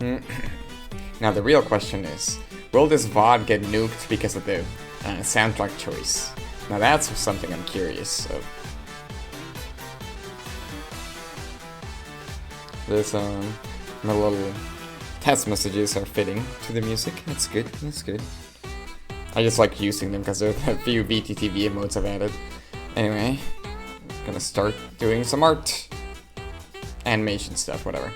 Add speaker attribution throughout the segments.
Speaker 1: Now the real question is, will this VOD get nuked because of the soundtrack choice? Now that's something I'm curious of. There's my little test messages are fitting to the music. That's good, that's good. I just like using them because there are a few VTTV emotes I've added. Anyway, gonna start doing some art. Animation stuff, whatever.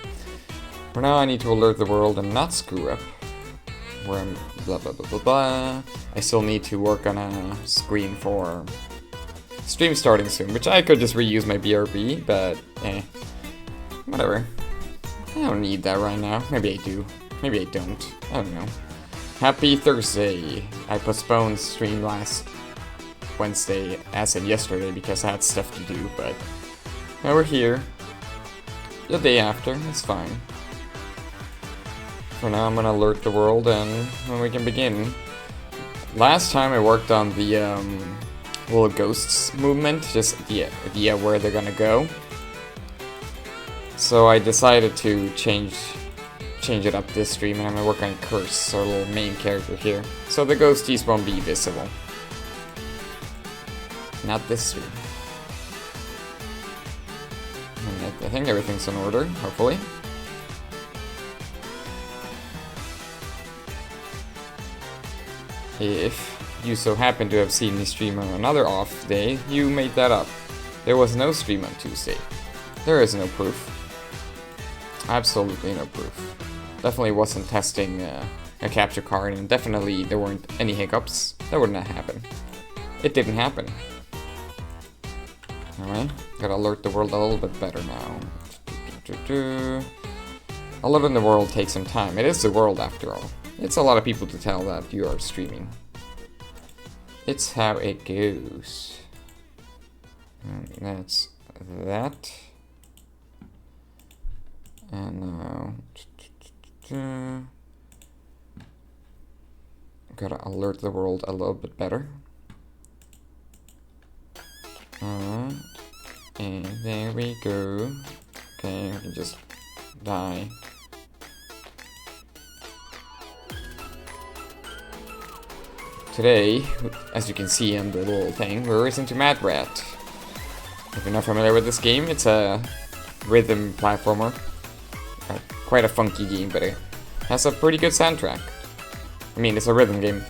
Speaker 1: For now I need to alert the world and not screw up. Where I'm blah blah blah blah blah. I still need to work on a screen for stream starting soon, which I could just reuse my BRB, but whatever. I don't need that right now. Maybe I do. Maybe I don't. I don't know. Happy Thursday. I postponed stream last Wednesday, as in yesterday, because I had stuff to do, but now we're here. The day after, it's fine. For now, I'm gonna alert the world, and then we can begin. Last time I worked on the little ghosts movement, just the idea where they're gonna go. So I decided to change it up this stream, and I'm gonna work on Curse, our little main character here. So the ghosties won't be visible. Not this stream. And I think everything's in order, hopefully. If you so happen to have seen me stream on another off day, you made that up. There was no stream on Tuesday. There is no proof. Absolutely no proof. Definitely wasn't testing a capture card, and definitely there weren't any hiccups. That wouldn't have happened. It didn't happen. Alright, gotta alert the world a little bit better now. Alerting the world takes some time. It is the world after all. It's a lot of people to tell that you are streaming. It's how it goes. And that's that. And now... gotta alert the world a little bit better. And there we go. Okay, I can just die. Today, as you can see on the little thing, we're racing to Mad Rat. If you're not familiar with this game, it's a rhythm platformer. Quite a funky game, but it has a pretty good soundtrack. I mean, it's a rhythm game.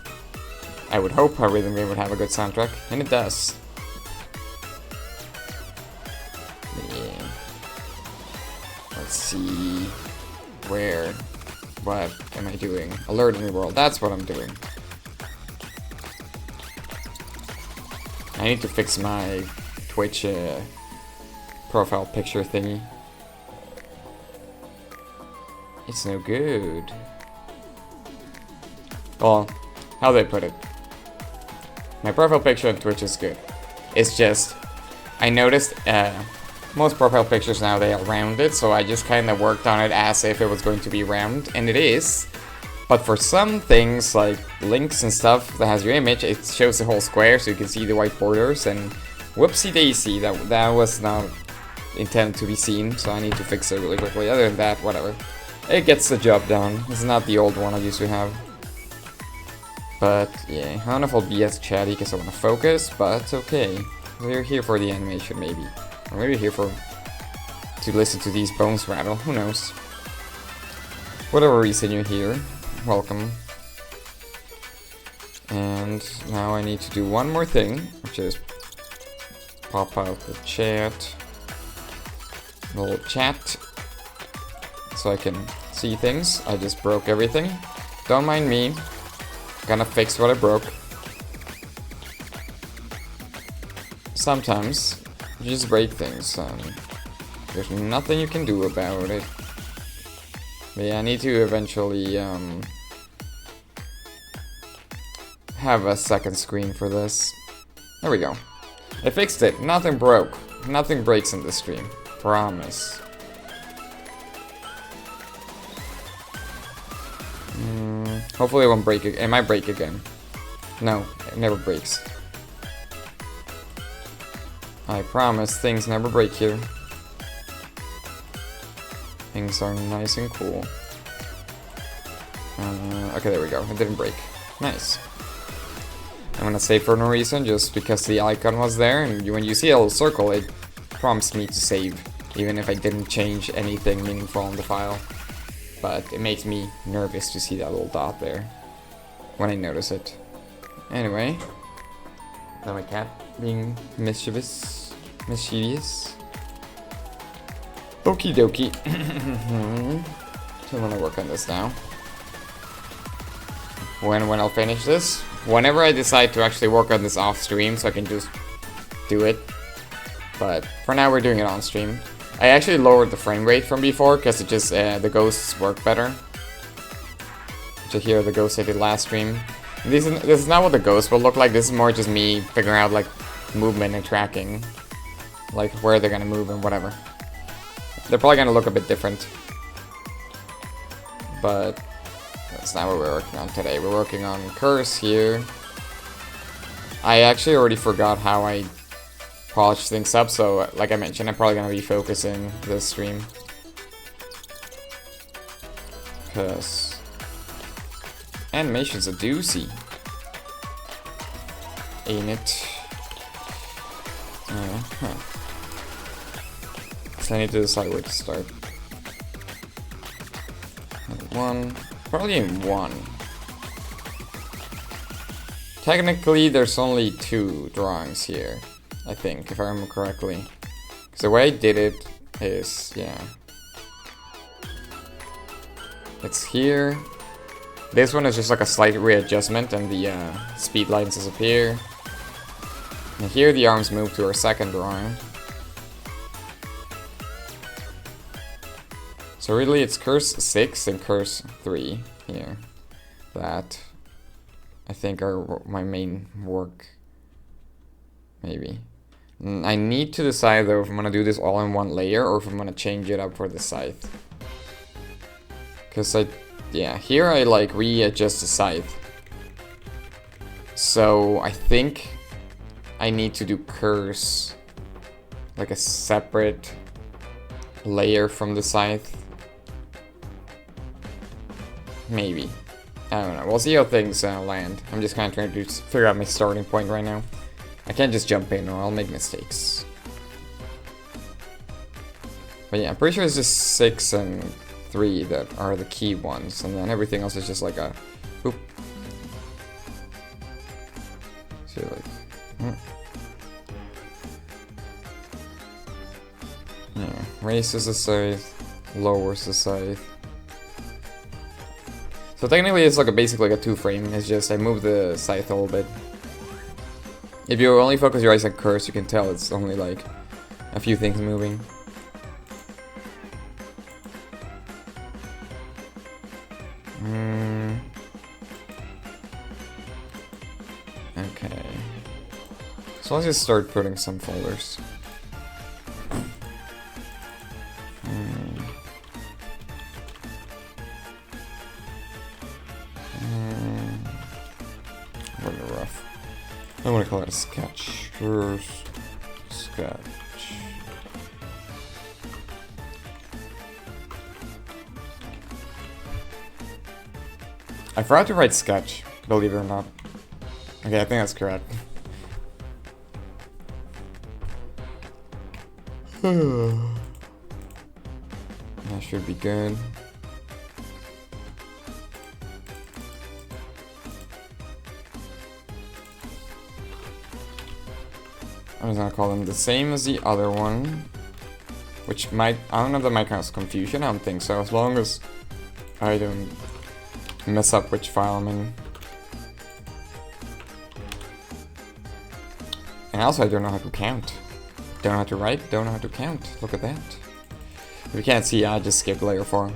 Speaker 1: I would hope a rhythm game would have a good soundtrack, and it does. Yeah. Let's see... what am I doing? Alerting the world, that's what I'm doing. I need to fix my Twitch profile picture thingy. It's no good. Well, how they put it. My profile picture on Twitch is good. It's just, I noticed most profile pictures now, they are rounded, so I just kind of worked on it as if it was going to be round, and it is. But for some things, like links and stuff that has your image, it shows the whole square so you can see the white borders, and whoopsie daisy, that was not intended to be seen, so I need to fix it really quickly. Other than that, whatever. It gets the job done. It's not the old one I used to have. But yeah, I don't know if I'll be as chatty because I want to focus, but it's okay. We're here for the animation, maybe. Or maybe here to listen to these bones rattle, who knows. Whatever reason you're here, welcome. And now I need to do one more thing, which is pop out the chat. Little chat. So I can see things. I just broke everything. Don't mind me. Gonna fix what I broke. Sometimes you just break things and there's nothing you can do about it. But yeah, I need to eventually have a second screen for this. There we go. I fixed it. Nothing broke. Nothing breaks in this stream. Promise. Hopefully it won't break again. It might break again. No, it never breaks. I promise things never break here. Things are nice and cool. Okay, there we go. It didn't break. Nice. I'm gonna save for no reason, just because the icon was there, and when you see a little circle, it prompts me to save, even if I didn't change anything meaningful on the file. But it makes me nervous to see that little dot there, when I notice it. Anyway, now my cat being mischievous. Okie dokie. So I'm gonna work on this now. When I'll finish this, whenever I decide to actually work on this off stream, so I can just do it. But for now, we're doing it on stream. I actually lowered the frame rate from before because it just the ghosts work better. To hear the ghosts I did last stream. This is not what the ghosts will look like. This is more just me figuring out like movement and tracking, like where they're gonna move and whatever. They're probably gonna look a bit different, but that's not what we're working on today. We're working on Curse here. I actually already forgot how I polish things up, so like I mentioned, I'm probably gonna be focusing this stream, because animation's a doozy, ain't it? So I need to decide where to start. One, probably in one. Technically, there's only 2 drawings here, I think, if I remember correctly. Because the way I did it is, yeah. It's here. This one is just like a slight readjustment and the speed lines disappear. And here the arms move to our second drawing. So really it's Curse 6 and Curse 3 here that I think are my main work. Maybe. I need to decide though if I'm gonna do this all in one layer or if I'm gonna change it up for the scythe. Cause yeah, here I like readjust the scythe. So I think I need to do Curse like a separate layer from the scythe. Maybe. I don't know. We'll see how things land. I'm just kind of trying to figure out my starting point right now. I can't just jump in or I'll make mistakes. But yeah, I'm pretty sure it's just 6 and 3 that are the key ones, and then everything else is just like a oop. So like, yeah, raises the scythe, lowers the scythe. So technically it's like basically like a 2-frame, it's just I move the scythe a little bit. If you only focus your eyes on Curse, you can tell it's only like a few things moving. Okay. So let's just start putting some folders. Really rough. I want to call it a sketch. Sketch. I forgot to write sketch, believe it or not. Okay, I think that's correct. That should be good. I'm just gonna call them the same as the other one. Which might, I don't know if that might cause confusion, I don't think so, as long as I don't mess up which file I'm in. And also I don't know how to count. Don't know how to write, don't know how to count. Look at that. If you can't see, I just skipped layer 4.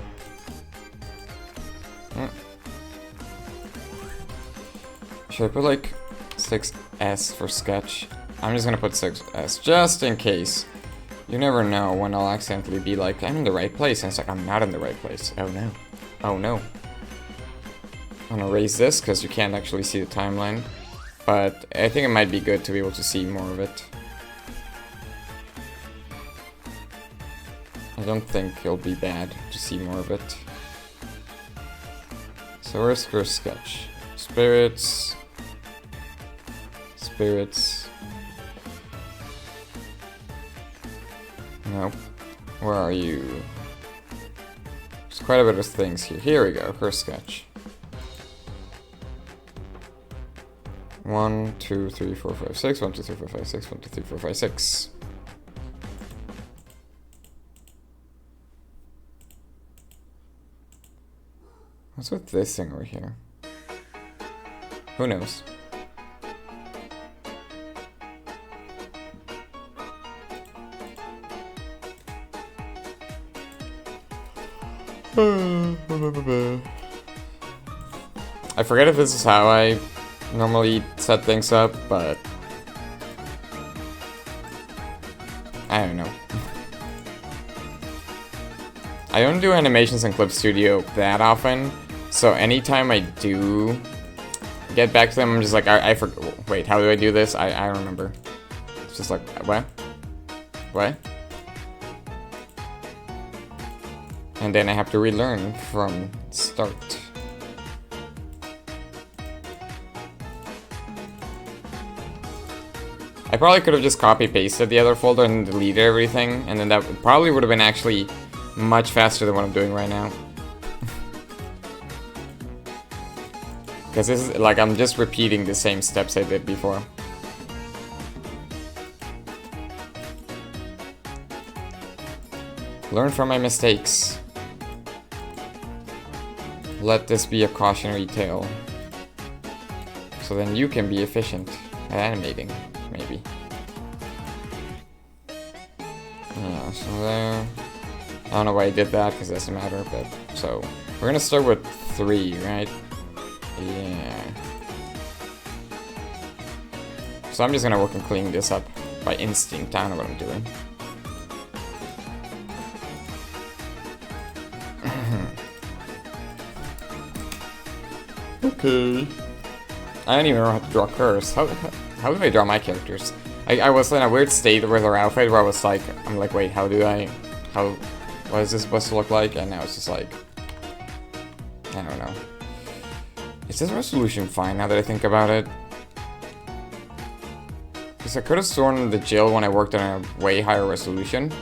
Speaker 1: Should I put like 6S for sketch? I'm just gonna put 6S, just in case. You never know when I'll accidentally be like, I'm in the right place, and it's like, I'm not in the right place. Oh no. Oh no. I'm gonna erase this, because you can't actually see the timeline. But I think it might be good to be able to see more of it. I don't think it'll be bad to see more of it. So where's first sketch? Spirits. Spirits. Nope. Where are you? There's quite a bit of things here. Here we go. First sketch. 1, 2, 3, 4, 5, 6. 1, 2, 3, 4, 5, 6. 1, 2, 3, 4, 5, 6. What's with this thing over here? Who knows? I forget if this is how I normally set things up, but I don't know. I don't do animations in Clip Studio that often, so anytime I do get back to them, I'm just like, I forget. Wait, how do I do this? I don't remember. It's just like, what? What? And then I have to relearn from start. I probably could have just copy-pasted the other folder and deleted everything, and then that probably would have been actually much faster than what I'm doing right now. Because this is like, I'm just repeating the same steps I did before. Learn from my mistakes. Let this be a cautionary tale. So then you can be efficient at animating, maybe. Yeah, so there. I don't know why I did that, because it doesn't matter, but... So, we're gonna start with 3, right? Yeah. So I'm just gonna work on cleaning this up by instinct. I don't know what I'm doing. Okay. I don't even know how to draw curves. How do I draw my characters? I was in a weird state with our outfit where I was like, I'm like, wait, what is this supposed to look like? And now it's just like, I don't know. Is this resolution fine now that I think about it? Because I could have sworn the Jill when I worked on a way higher resolution.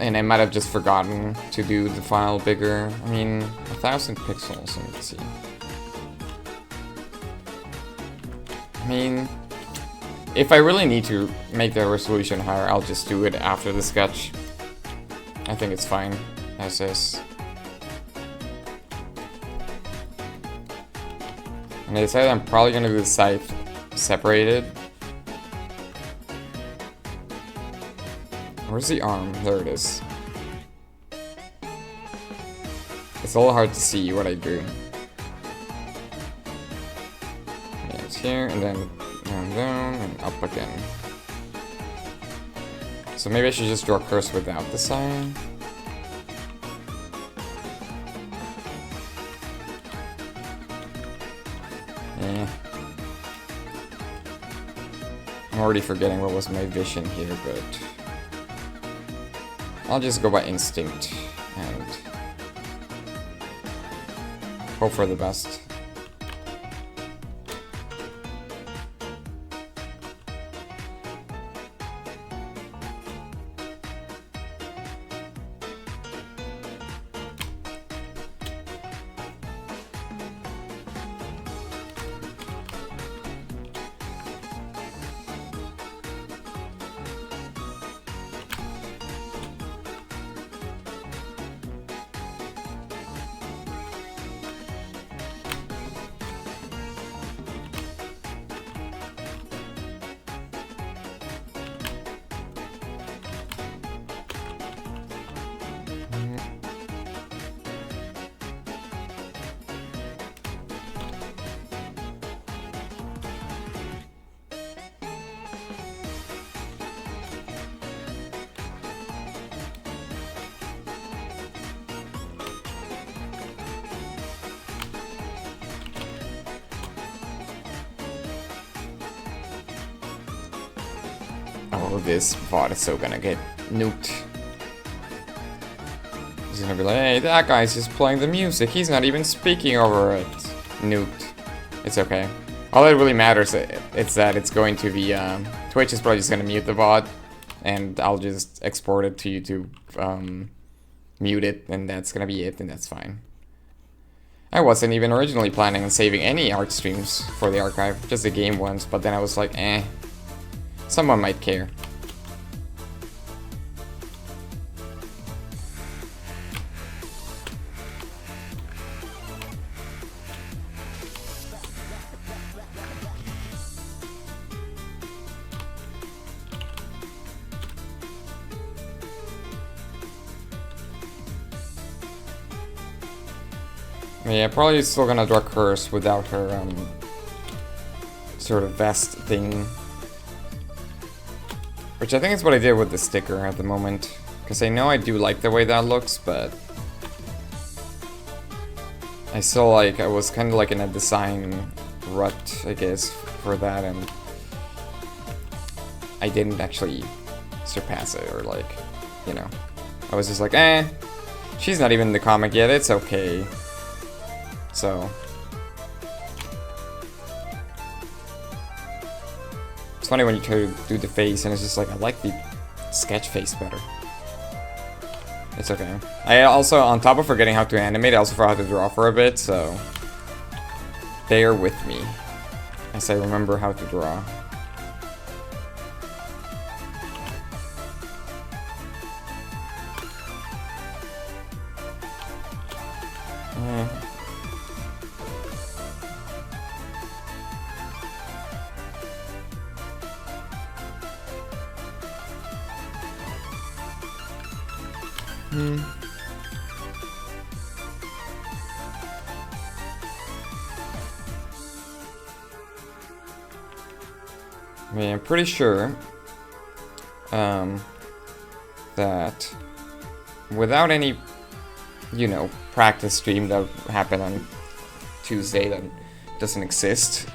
Speaker 1: And I might have just forgotten to do the file bigger. I mean, 1,000 pixels, let me see. I mean, if I really need to make the resolution higher, I'll just do it after the sketch. I think it's fine as is. And I decided I'm probably gonna do the scythe separated. Where's the arm? There it is. It's a little hard to see what I drew. Yeah, it's here, and then down, and up again. So maybe I should just draw curves without the sign. Yeah. I'm already forgetting what was my vision here, but I'll just go by instinct and hope for the best. Oh, this VOD is so gonna get nuked. He's gonna be like, hey, that guy's just playing the music. He's not even speaking over it. Nuked. It's okay. All that really matters is that it's going to be, Twitch is probably just gonna mute the VOD, and I'll just export it to YouTube, mute it, and that's gonna be it, and that's fine. I wasn't even originally planning on saving any art streams for the archive, just the game ones, but then I was like, someone might care. Yeah, probably still gonna draw Curse without her, sort of vest thing. Which I think is what I did with the sticker at the moment. Because I know I do like the way that looks, but I still like, I was kind of like in a design rut, I guess, for that, and I didn't actually surpass it, or like, you know. I was just like, she's not even in the comic yet, it's okay. So it's funny when you try to do the face and it's just like, I like the sketch face better. It's okay. I also, on top of forgetting how to animate, I also forgot how to draw for a bit, so bear with me as I remember how to draw. I mean, I'm pretty sure that without any, you know, practice stream that happened on Tuesday that doesn't exist,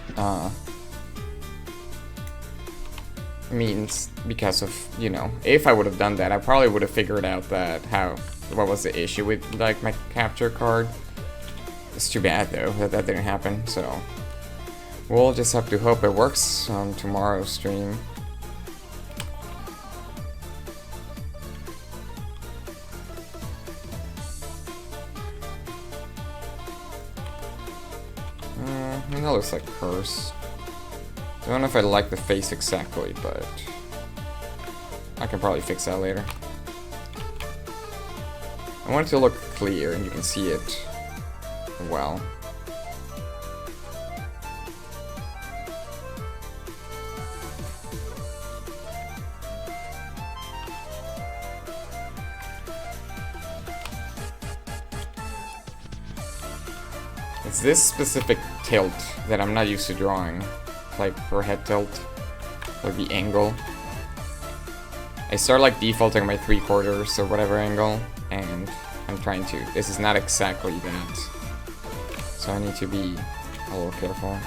Speaker 1: means because of, you know, if I would have done that, I probably would have figured out that what was the issue with, like, my capture card. It's too bad, though, that didn't happen, so we'll just have to hope it works on tomorrow's stream. That looks like Curse. I don't know if I like the face exactly, but I can probably fix that later. I want it to look clear and you can see it well. It's this specific tilt that I'm not used to drawing, like her head tilt, or the angle. I start like defaulting my 3/4 or whatever angle, and I'm trying to. This is not exactly that, so I need to be a little careful.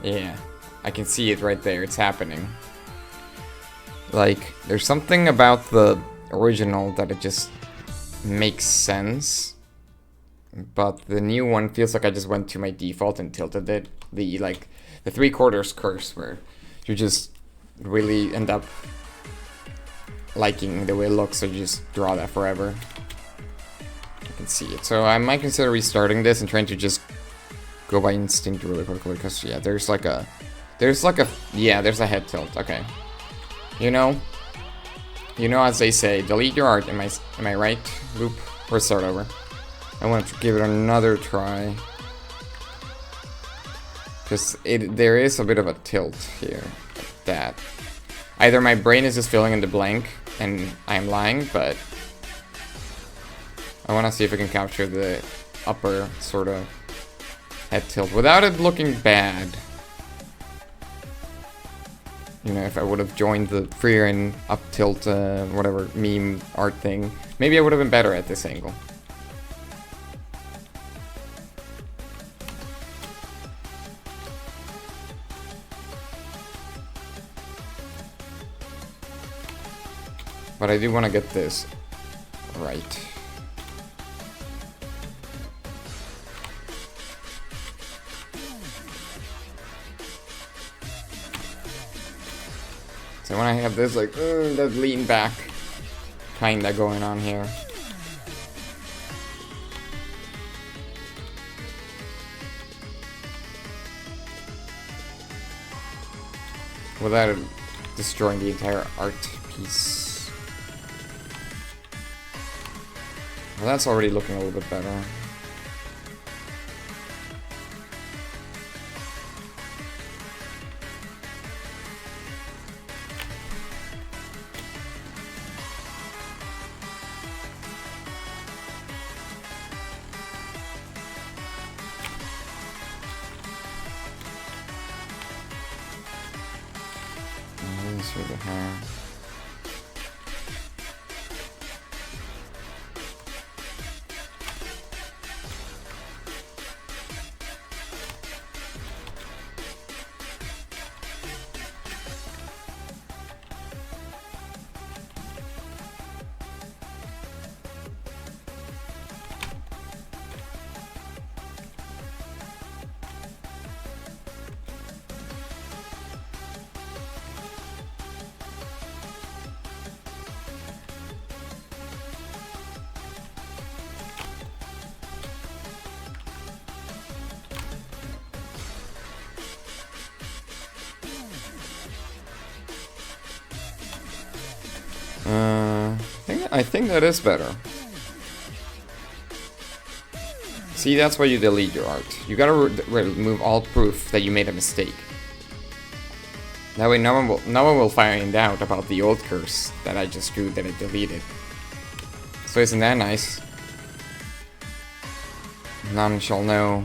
Speaker 1: Yeah, I can see it right there, it's happening. Like, there's something about the original that it just makes sense, but the new one feels like I just went to my default and tilted it. The 3/4 curse, where you just really end up liking the way it looks, so you just draw that forever. I can see it. So I might consider restarting this and trying to just go by instinct really quickly, because yeah, there's a head tilt. Okay, you know, as they say, delete your art. Am I right? Loop or start over. I want to give it another try, because there is a bit of a tilt here. That either my brain is just filling in the blank and I'm lying, but I want to see if I can capture the upper sort of head tilt without it looking bad. You know, if I would have joined the freer and up tilt, whatever, meme art thing, maybe I would have been better at this angle. But I do want to get this right. So when I have this, like, that lean back kinda going on here. Without destroying the entire art piece. Well, that's already looking a little bit better. For the hair. I think that is better. See, that's why you delete your art. You gotta remove all proof that you made a mistake. That way no one will find out about the old curse that I just drew that I deleted. So isn't that nice? None shall know.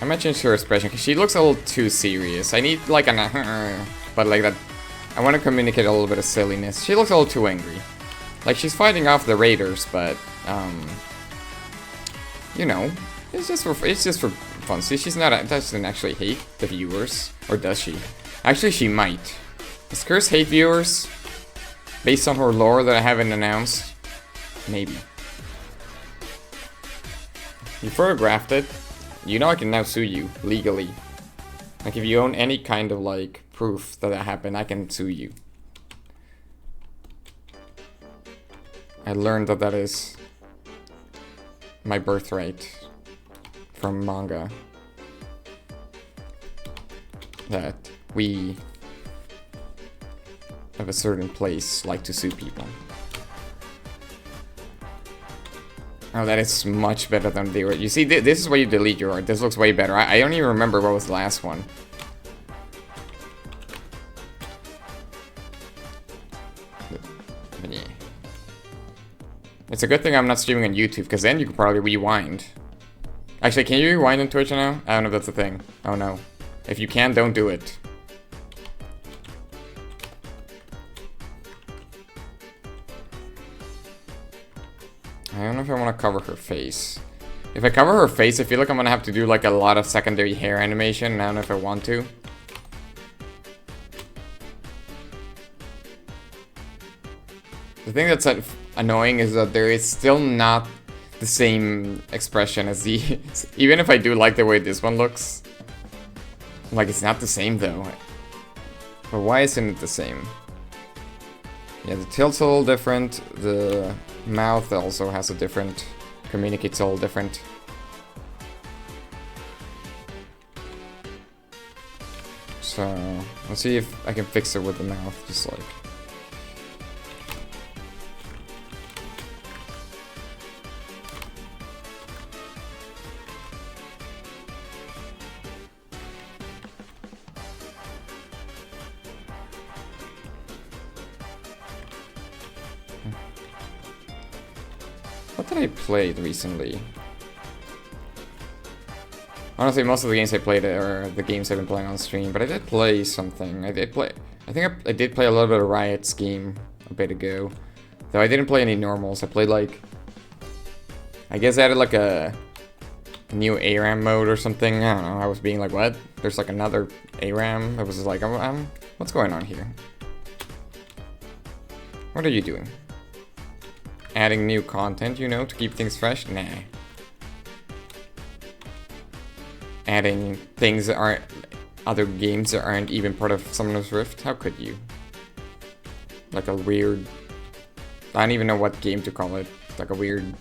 Speaker 1: I might change her expression because she looks a little too serious. I need like an but like that. I want to communicate a little bit of silliness. She looks a little too angry. Like she's fighting off the raiders, but you know, it's just for fun. See, she's not doesn't actually hate the viewers, or does she? Actually, she might. Does Curse hate viewers based on her lore that I haven't announced? Maybe. You photographed it. You know I can now sue you, legally. Like, if you own any kind of, like, proof that happened, I can sue you. I learned that that is my birthright from manga. That we of a certain place like to sue people. Oh, that is much better than the original. You see, this is where you delete your art. This looks way better. I don't even remember what was the last one. But yeah. It's a good thing I'm not streaming on YouTube, because then you could probably rewind. Actually, can you rewind on Twitch now? I don't know if that's a thing. Oh no. If you can, don't do it. I don't know if I want to cover her face. If I cover her face, I feel like I'm gonna have to do like a lot of secondary hair animation, and I don't know if I want to. The thing that's annoying is that there is still not the same expression as the... Even if I do like the way this one looks. Like, it's not the same though. But why isn't it the same? Yeah, the tilt's a little different. The mouth also has a different... communicates a little different. So, let's see if I can fix it with the mouth, just like... What did I play recently? Honestly, most of the games I played are the games I've been playing on stream, but I did play something. I think I did play a little bit of Riot's game a bit ago. Though I didn't play any normals. I played like... I guess I added like a new ARAM mode or something. I don't know. I was being like, what? There's like another ARAM? I was just like, what's going on here? What are you doing? Adding new content, you know, to keep things fresh? Nah. Adding things that aren't... other games that aren't even part of Summoner's Rift? How could you? Like a weird... I don't even know what game to call it. Like a weird...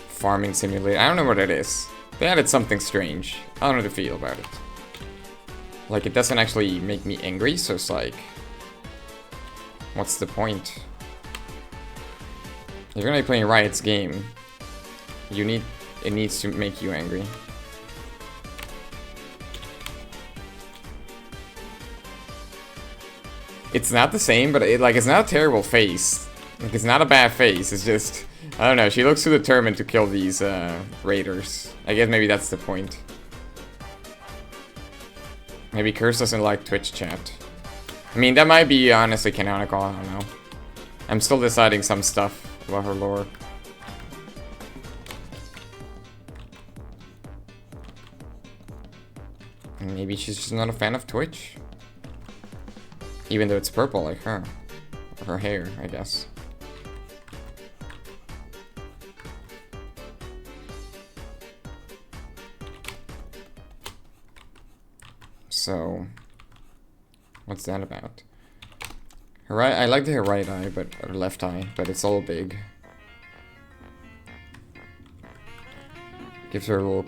Speaker 1: farming simulator. I don't know what it is. They added something strange. I don't know how to feel about it. Like, it doesn't actually make me angry, so it's like... what's the point? If you're gonna be playing Riot's game, it needs to make you angry. It's not the same, but it's not a terrible face. Like, it's not a bad face, it's just... I don't know, she looks too determined to kill these, raiders. I guess maybe that's the point. Maybe Curse doesn't like Twitch chat. I mean, that might be honestly canonical, I don't know. I'm still deciding some stuff about her lore. And maybe she's just not a fan of Twitch. Even though it's purple like her. Or her hair, I guess. So, what's that about? Her right, I like her right eye, but her left eye, but it's all big. Gives her a little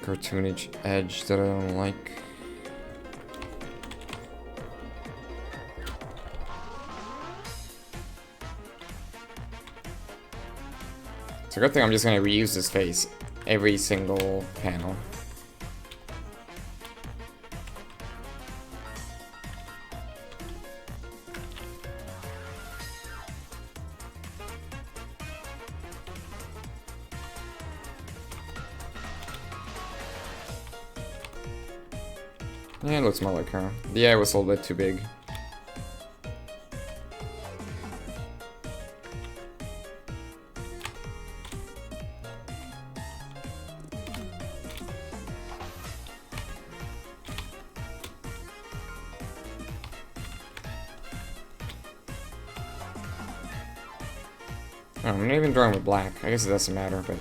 Speaker 1: cartoonish edge that I don't like. It's a good thing I'm just gonna reuse this face every single panel. Yeah, it looks more like her. The eye was a little bit too big. Oh, I'm not even drawing with black. I guess it doesn't matter, but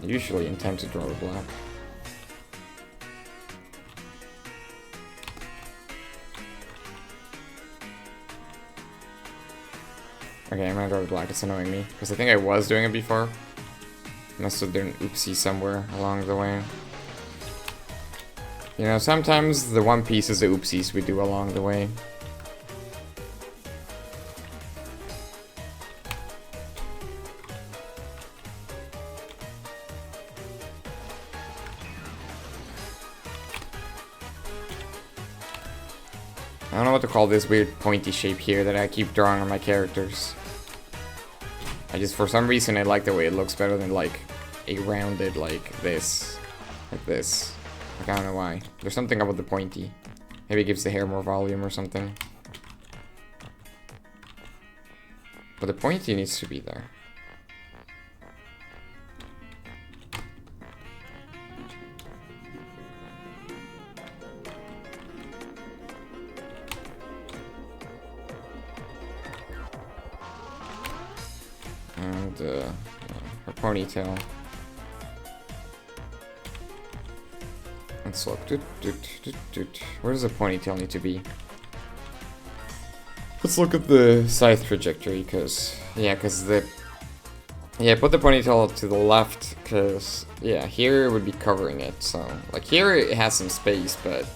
Speaker 1: I usually intend to draw with black. Okay, I'm gonna draw with black. It's annoying me because I think I was doing it before. Must have done an oopsie somewhere along the way. You know, sometimes the One Piece is the oopsies we do along the way. I don't know what to call this weird pointy shape here that I keep drawing on my characters. I just, for some reason, I like the way it looks better than, like, a rounded, like this. Like this. Like, I don't know why. There's something about the pointy. Maybe it gives the hair more volume or something. But the pointy needs to be there. And, her ponytail. Let's look. Where does the ponytail need to be? Let's look at the scythe trajectory, because... Yeah, because the... Yeah, put the ponytail to the left, because... Yeah, here it would be covering it, so... Like, here it has some space, but...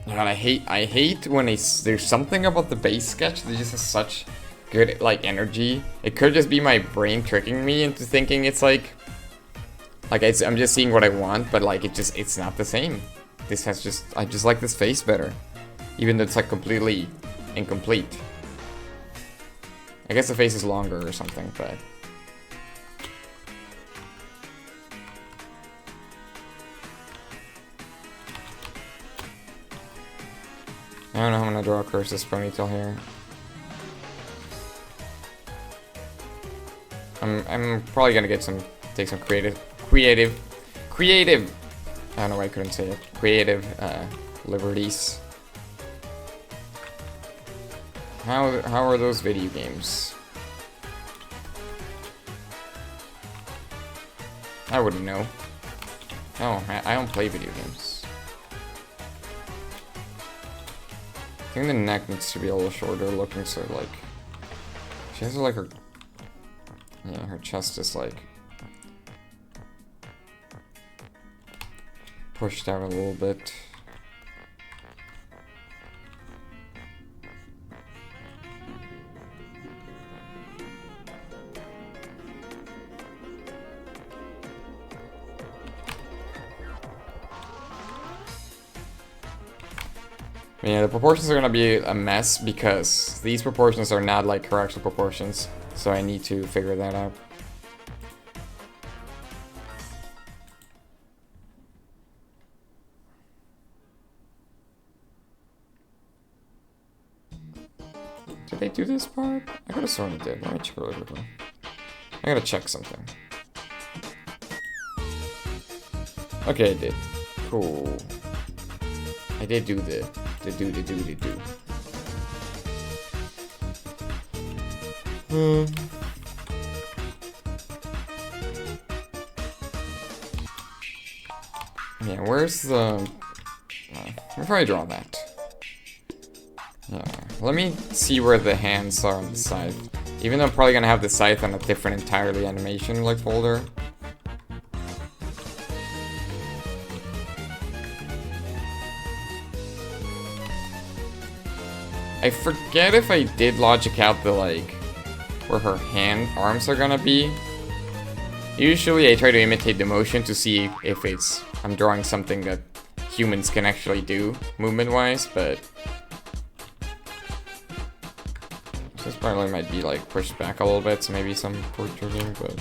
Speaker 1: God, I hate when there's something about the base sketch that just has such good, like, energy. It could just be my brain tricking me into thinking it's, like, Like, I'm just seeing what I want, but like, it's not the same. This has I just like this face better. Even though it's like completely incomplete. I guess the face is longer or something, but... I don't know how I'm gonna draw a Curse's ponytail here. I'm probably gonna take some creative, I don't know why I couldn't say it, creative, liberties. How are those video games? I wouldn't know. Oh, I don't play video games. I think the neck needs to be a little shorter looking, so like... She has like her... Yeah, her chest is like... pushed out a little bit. Yeah, the proportions are gonna be a mess because these proportions are not like her actual proportions, so I need to figure that out. Did they do this part? I could have sworn it did. Let me check really quickly. I gotta check something. Okay, I did. Cool. I did do the do. Yeah, where's the... Let me probably draw that. Yeah, let me see where the hands are on the side. Even though I'm probably gonna have the scythe on a different entirely animation like folder. I forget if I did logic out the like where her arms are gonna be. Usually I try to imitate the motion to see if I'm drawing something that humans can actually do movement wise, but this probably might be like pushed back a little bit, so maybe some protruding, but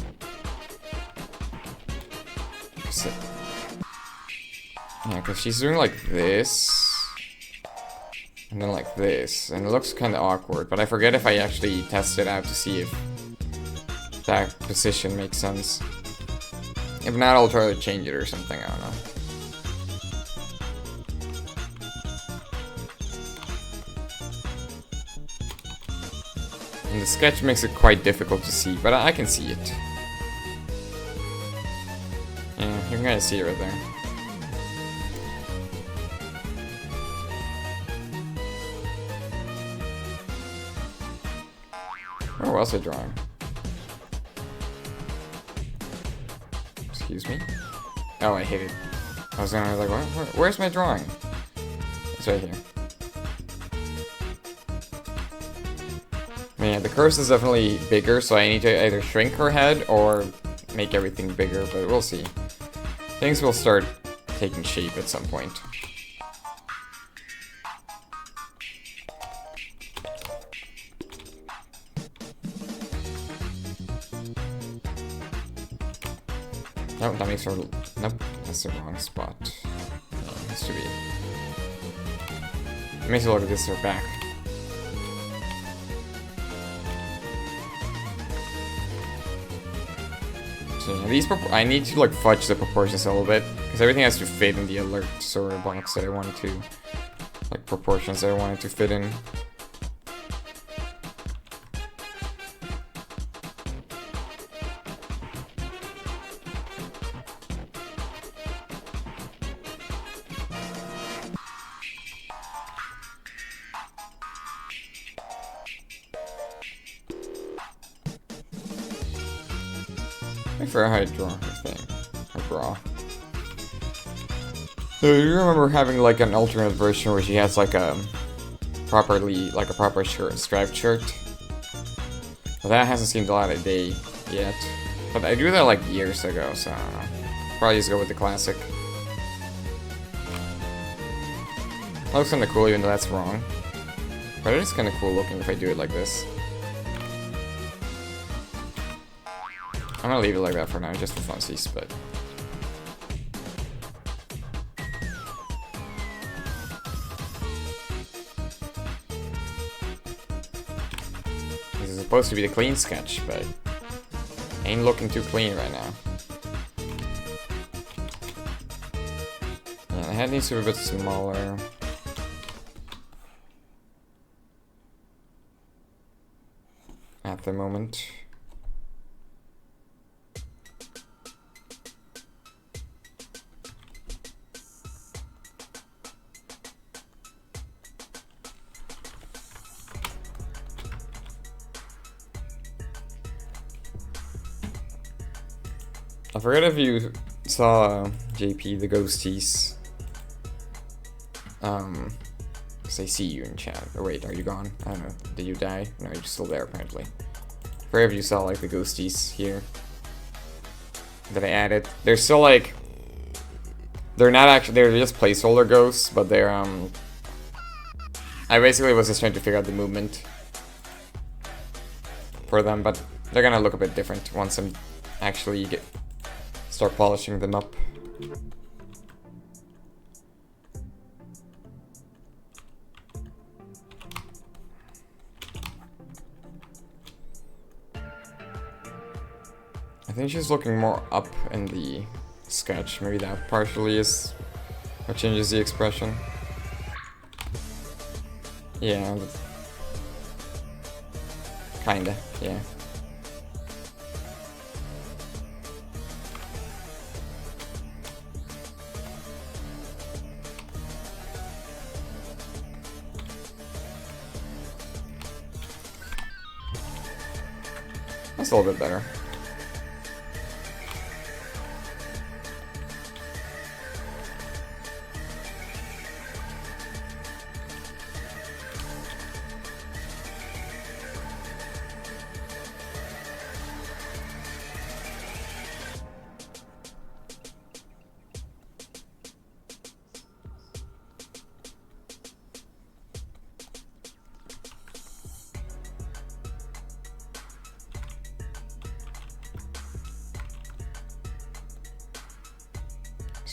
Speaker 1: yeah, because she's doing like this. And then like this, and it looks kind of awkward, but I forget if I actually test it out to see if that position makes sense. If not, I'll try to change it or something, I don't know. And the sketch makes it quite difficult to see, but I can see it. Yeah, you can kind of see it right there. Oh, what else am I drawing? Excuse me? Oh, I hit it. I was gonna be like, where's my drawing? It's right here. Yeah, the curse is definitely bigger, so I need to either shrink her head or make everything bigger, but we'll see. Things will start taking shape at some point. Oh, that makes her... Nope, that's the wrong spot. No, it has to be... It makes it look like this is her back. So yeah, I need to like fudge the proportions a little bit, because everything has to fit in the alert sort of box that I wanted to... Like proportions that I wanted to fit in. I forgot how to draw her thing. Her bra. So you remember having like an alternate version where she has like a proper shirt, striped shirt? Well, that hasn't seen the light of day yet. But I drew that like years ago, so I don't know. Probably just go with the classic. Looks kinda cool even though that's wrong. But it is kinda cool looking if I do it like this. I'm gonna leave it like that for now, just for funsies, but... This is supposed to be the clean sketch, but... ain't looking too clean right now. Yeah, the head needs to be a bit smaller. At the moment. I forget if you saw JP the ghosties. Cause I see you in chat. Oh wait, are you gone? I don't know. Did you die? No, you're still there apparently. For if you saw like the ghosties here that I added, they're still like they're not actually they're just placeholder ghosts, but they're I basically was just trying to figure out the movement for them, but they're gonna look a bit different once I'm actually start polishing them up. I think she's looking more up in the sketch. Maybe that partially is what changes the expression. Yeah. Kinda, yeah. That's a little bit better.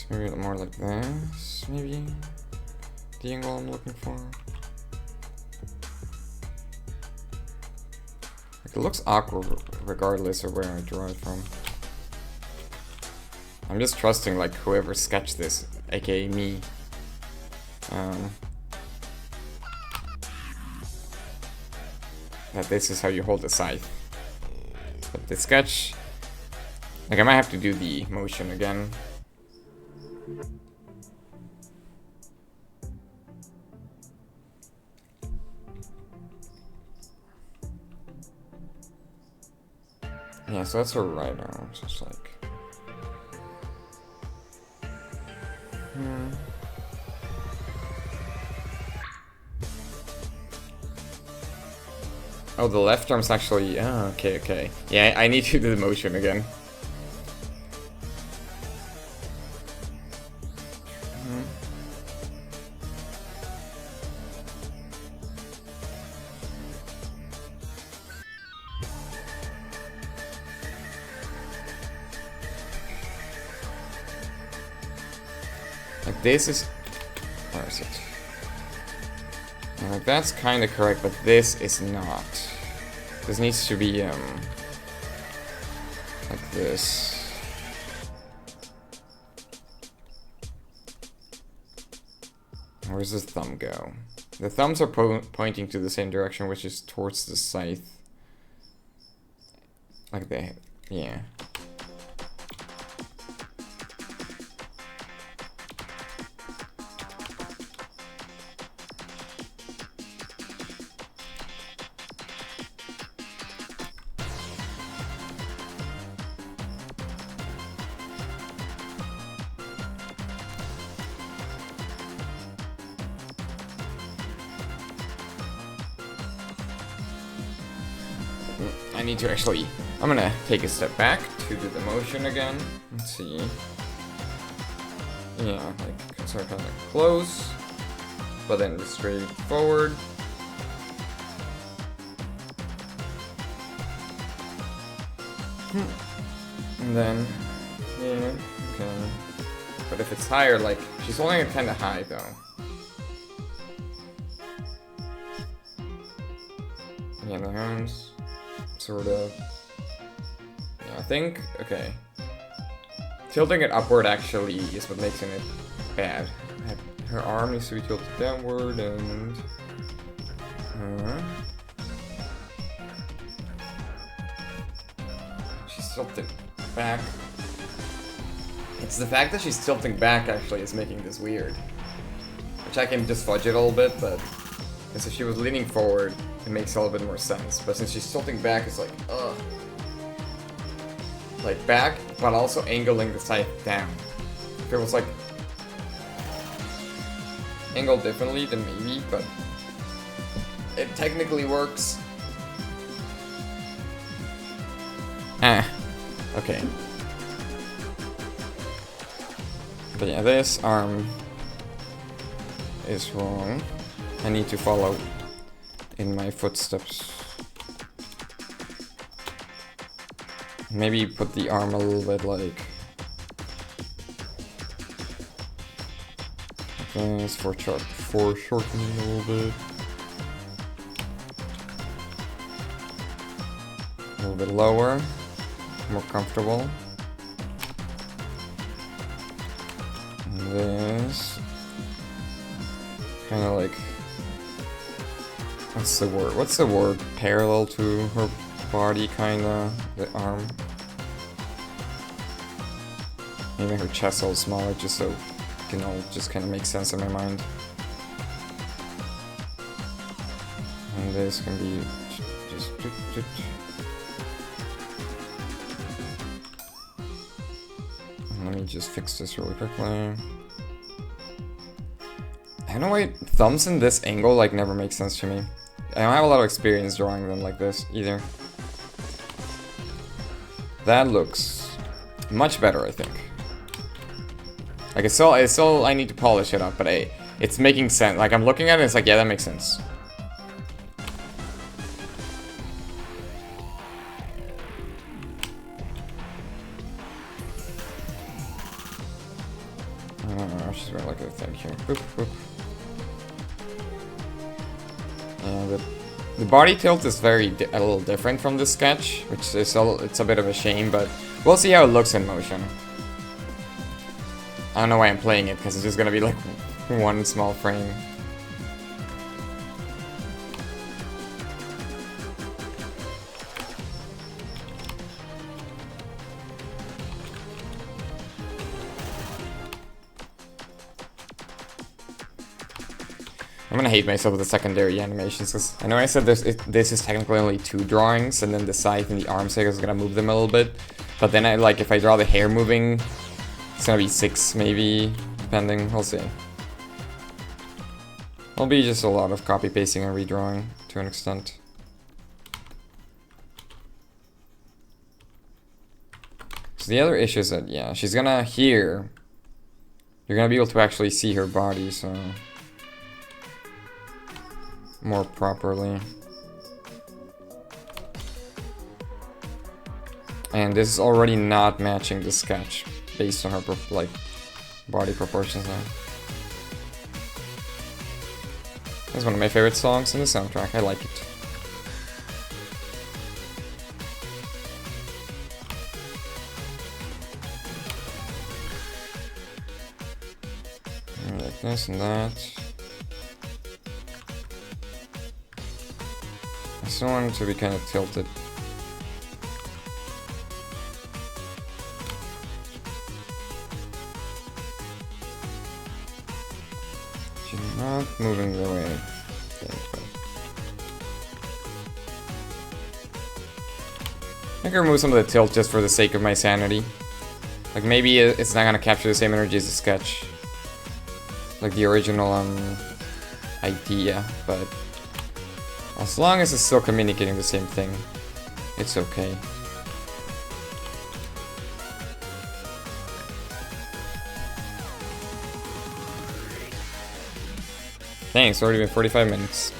Speaker 1: Maybe a little more like this, maybe? The angle I'm looking for. Like, it looks awkward regardless of where I draw it from. I'm just trusting like whoever sketched this, aka me. That this is how you hold the scythe. But the sketch, like I might have to do the motion again. Yeah, so that's her right arm, so it's like... Oh, the left arm's actually... Oh, okay, okay. Yeah, I need to do the motion again. Like this is... Where is it? Like that's kind of correct, but this is not. This needs to be, like this. Where's the thumb go? The thumbs are pointing to the same direction, which is towards the scythe. Like they... yeah. I need to actually... I'm gonna take a step back to do the motion again. Let's see. Yeah, like sort of close, but then straight forward. And then, yeah, okay. But if it's higher, like, she's holding it kind of high though. Yeah, the arms, sort of. Yeah, I think, okay. Tilting it upward actually is what makes it bad. Her arm needs to be tilted downward and... she's tilted back. It's the fact that she's tilting back actually is making this weird. Which I can just fudge it a little bit, but... Because if she was leaning forward, it makes a little bit more sense. But since she's tilting back, it's like, ugh. Like back, but also angling the side down. If it was like angled differently, then maybe, but it technically works. Okay. But yeah, this arm is wrong. I need to follow in my footsteps. Maybe put the arm a little bit like this for shortening a little bit. A little bit lower, more comfortable. And this kind of like, what's the word? What's the word? Parallel to her body, kinda, the arm. Maybe her chest a little smaller, just so it can all just kind of make sense in my mind. And this can be just. Let me just fix this really quickly. I don't know why thumbs in this angle like never make sense to me. I don't have a lot of experience drawing them like this either. That looks much better, I think. Like it's still I need to polish it up, but it's making sense. Like I'm looking at it, it's like, yeah, that makes sense. I don't know, she's wearing like a thing here. Boop, boop. Yeah, the body tilt is a little different from the sketch, which is it's a bit of a shame, but we'll see how it looks in motion. I don't know why I'm playing it, because it's just gonna be like one small frame. I'm gonna hate myself with the secondary animations, because I know I said this is technically only 2 drawings, and then the scythe and the arm stick is gonna move them a little bit. But then if I draw the hair moving, it's gonna be 6 maybe, depending, we'll see. It'll be just a lot of copy pasting and redrawing to an extent. So the other issue is that, yeah, she's gonna here. You're gonna be able to actually see her body, so more properly. And this is already not matching the sketch based on her body proportions now. It's one of my favorite songs in the soundtrack. I like it. Like this and that. I still want it to be kind of tilted. She's not moving the way I think, but I can remove some of the tilt just for the sake of my sanity. Like maybe it's not gonna capture the same energy as the sketch, like the original idea, but as long as it's still communicating the same thing, it's okay. Dang, it's already been 45 minutes.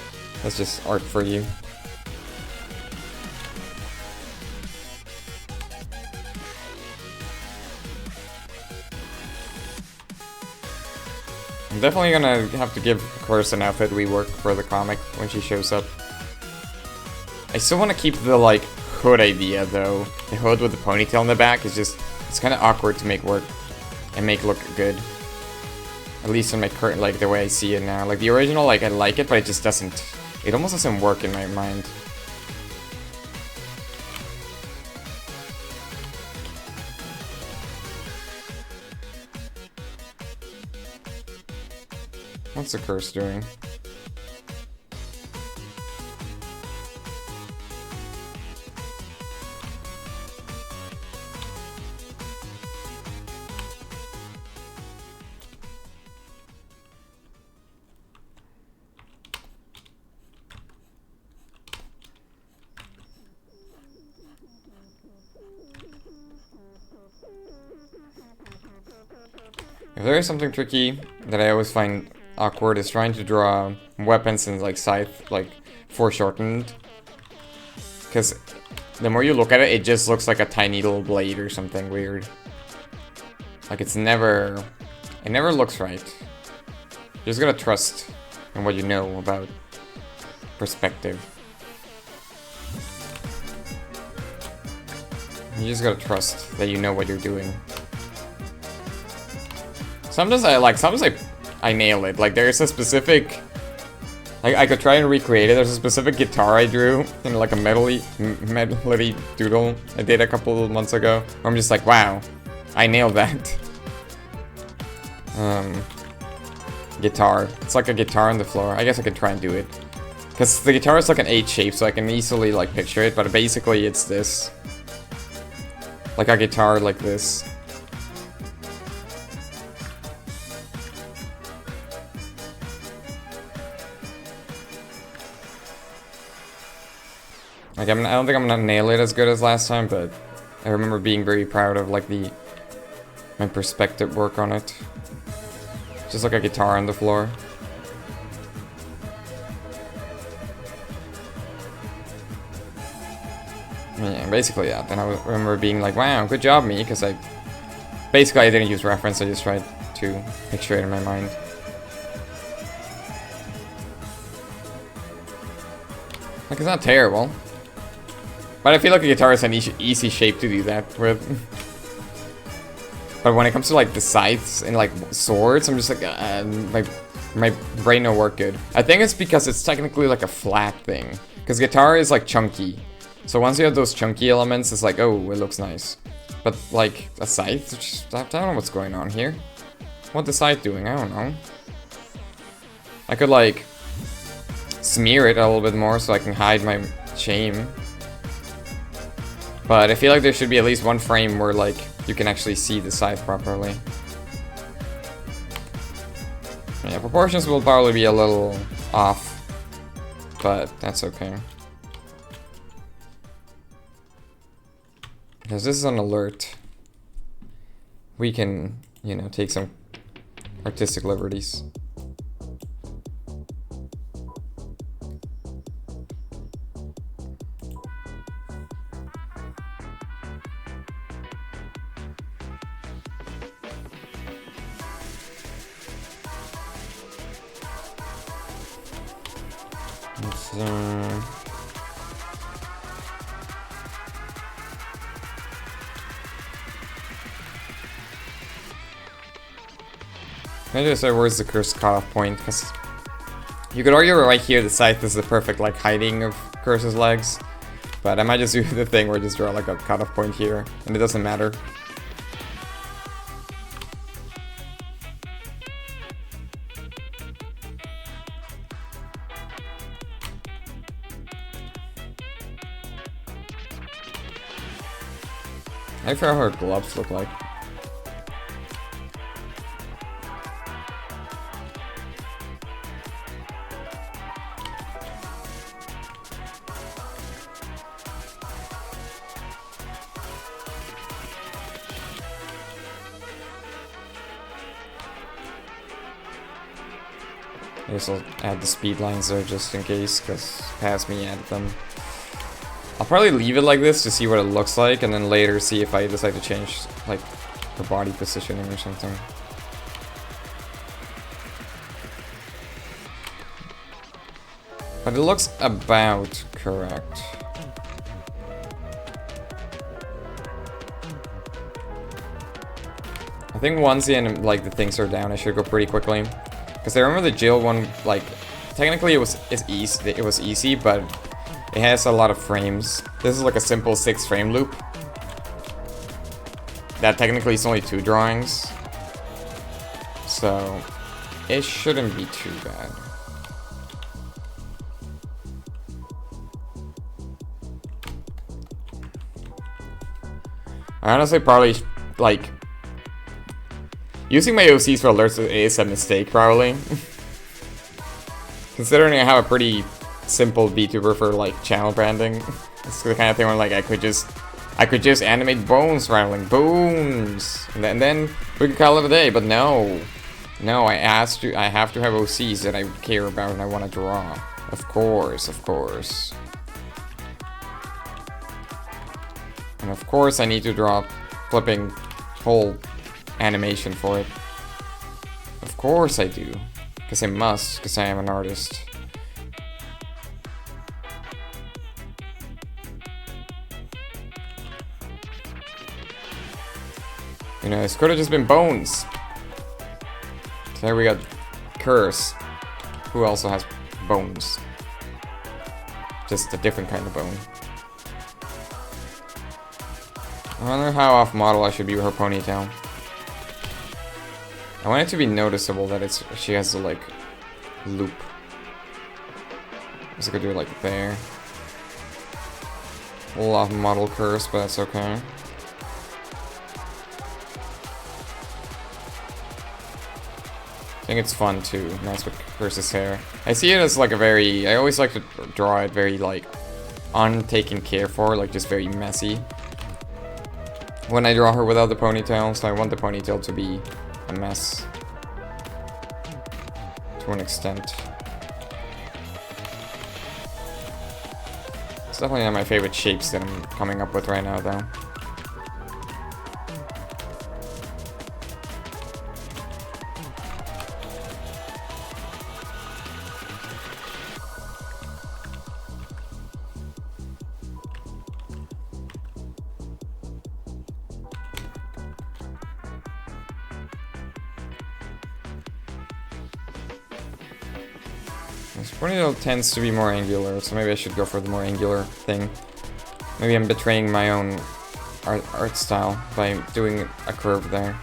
Speaker 1: That's just art for you. I'm definitely gonna have to give Clarissa an outfit rework for the comic when she shows up. I still want to keep the, like, hood idea, though. The hood with the ponytail in the back is just... It's kind of awkward to make work and make look good. At least in my current, like, the way I see it now. Like, the original, like, I like it, but it just doesn't... It almost doesn't work in my mind. What's the curse doing? If there is something tricky that I always find awkward is trying to draw weapons in like Scythe, like foreshortened. Because the more you look at it, it just looks like a tiny little blade or something weird. Like it never looks right. You just gotta trust in what you know about perspective. You just gotta trust that you know what you're doing. Sometimes I nail it. Like there's a specific, like I could try and recreate it. There's a specific guitar I drew in like a medley doodle I did a couple of months ago. Where I'm just like, wow, I nailed that. Guitar. It's like a guitar on the floor. I guess I could try and do it. Because the guitar is like an H shape, so I can easily like picture it. But basically, it's this. Like a guitar like this. Like I don't think I'm gonna nail it as good as last time, but I remember being very proud of like my perspective work on it. Just like a guitar on the floor. Yeah, basically yeah. Then I remember being like, wow, good job me, because I didn't use reference, I just tried to picture it in my mind. Like it's not terrible. But I feel like a guitar is an easy shape to do that with. But when it comes to like the scythes and like swords, I'm just like, my brain don't work good. I think it's because it's technically like a flat thing. Because guitar is like chunky. So once you have those chunky elements, it's like, oh, it looks nice. But like a scythe, I don't know what's going on here. What the scythe doing? I don't know. I could like smear it a little bit more so I can hide my shame. But I feel like there should be at least one frame where like you can actually see the scythe properly. Yeah, proportions will probably be a little off, but that's okay. Because this is an alert. We can, you know, take some artistic liberties. I just say where's the curse cutoff point, because you could argue right here the scythe is the perfect like hiding of Curse's legs, but I might just do the thing where I just draw like a cutoff point here, and it doesn't matter. I forgot how her gloves look like. guess I'll add the speed lines there just in case, because past me added them. I'll probably leave it like this to see what it looks like, and then later see if I decide to change, like, the body positioning or something. But it looks about correct. I think once the things are down, I should go pretty quickly. Because I remember the Jill one, like, technically it was easy, but it has a lot of frames. This is like a simple 6-frame loop. That technically is only 2 drawings. So it shouldn't be too bad. I honestly probably, like, using my OCs for alerts is a mistake, probably. Considering I have a pretty simple VTuber for, like, channel branding. It's the kind of thing where, like, I could just animate bones rattling. Bones! And then we could call it a day, but no. No, I have to have OCs that I care about and I want to draw. Of course, of course. And of course I need to draw flipping whole animation for it. Of course I do. Because I must, because I am an artist. You know, this could have just been bones. So there we got Curse, who also has bones. Just a different kind of bone. I wonder how off model I should be with her ponytail. I want it to be noticeable that she has a, like, loop. I guess I could do it like there. A little off model Curse, but that's okay. I think it's fun to mess with Curse's hair. I see it as like I always like to draw it very, like, untaken care for, like just very messy. When I draw her without the ponytail, so I want the ponytail to be a mess. To an extent. It's definitely not my favorite shapes that I'm coming up with right now, though. This ponytail tends to be more angular, so maybe I should go for the more angular thing. Maybe I'm betraying my own art style by doing a curve there.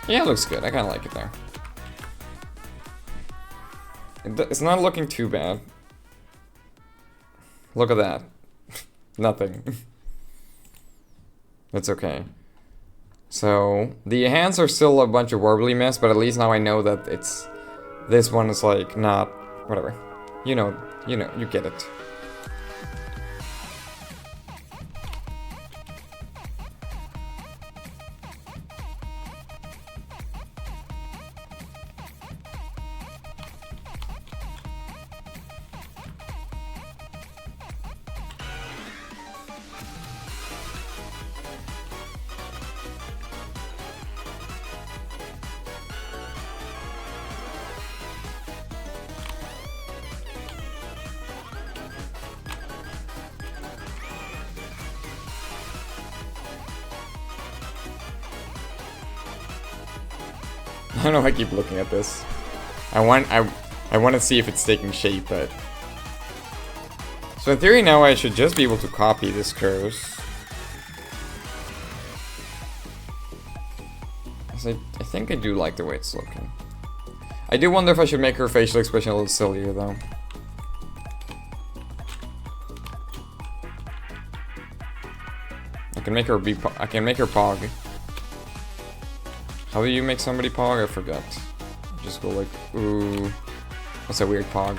Speaker 1: Yeah, it looks good. I kind of like it there. It's not looking too bad. Look at that. Nothing. That's okay. So, the hands are still a bunch of warbly mess, but at least now I know that this one is like not, whatever. You know, you get it. I don't know why I keep looking at this. I want to see if it's taking shape, but... So in theory now I should just be able to copy this curse. I think I do like the way it's looking. I do wonder if I should make her facial expression a little sillier though. I can make her Pog. How do you make somebody Pog? I forgot. Just go like, ooh. What's that weird Pog?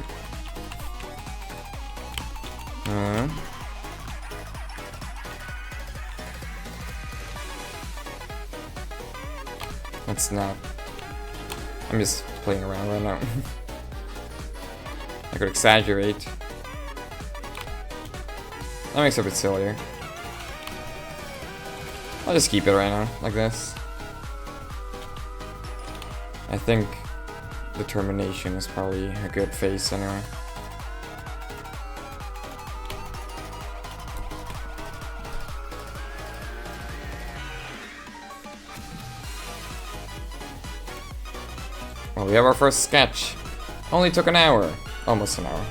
Speaker 1: It's not. I'm just playing around right now. I could exaggerate. That makes it a bit sillier. I'll just keep it right now, like this. I think determination is probably a good face anyway. Well, we have our first sketch. Only took an hour. Almost an hour.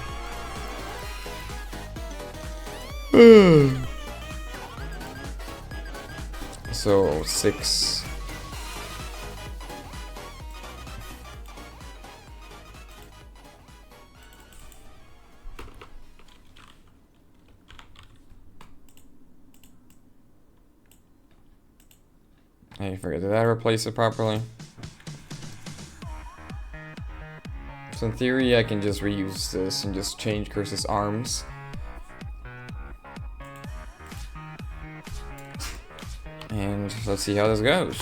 Speaker 1: So, 6. I forget, did I replace it properly? So in theory, I can just reuse this and just change Curse's arms. And let's see how this goes.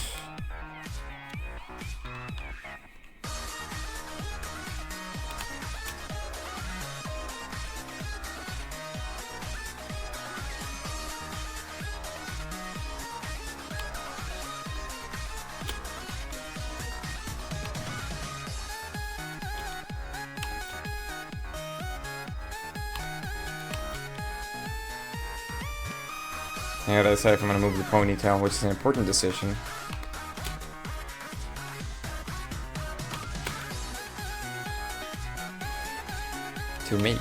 Speaker 1: I gotta decide if I'm gonna move the ponytail, which is an important decision. To make.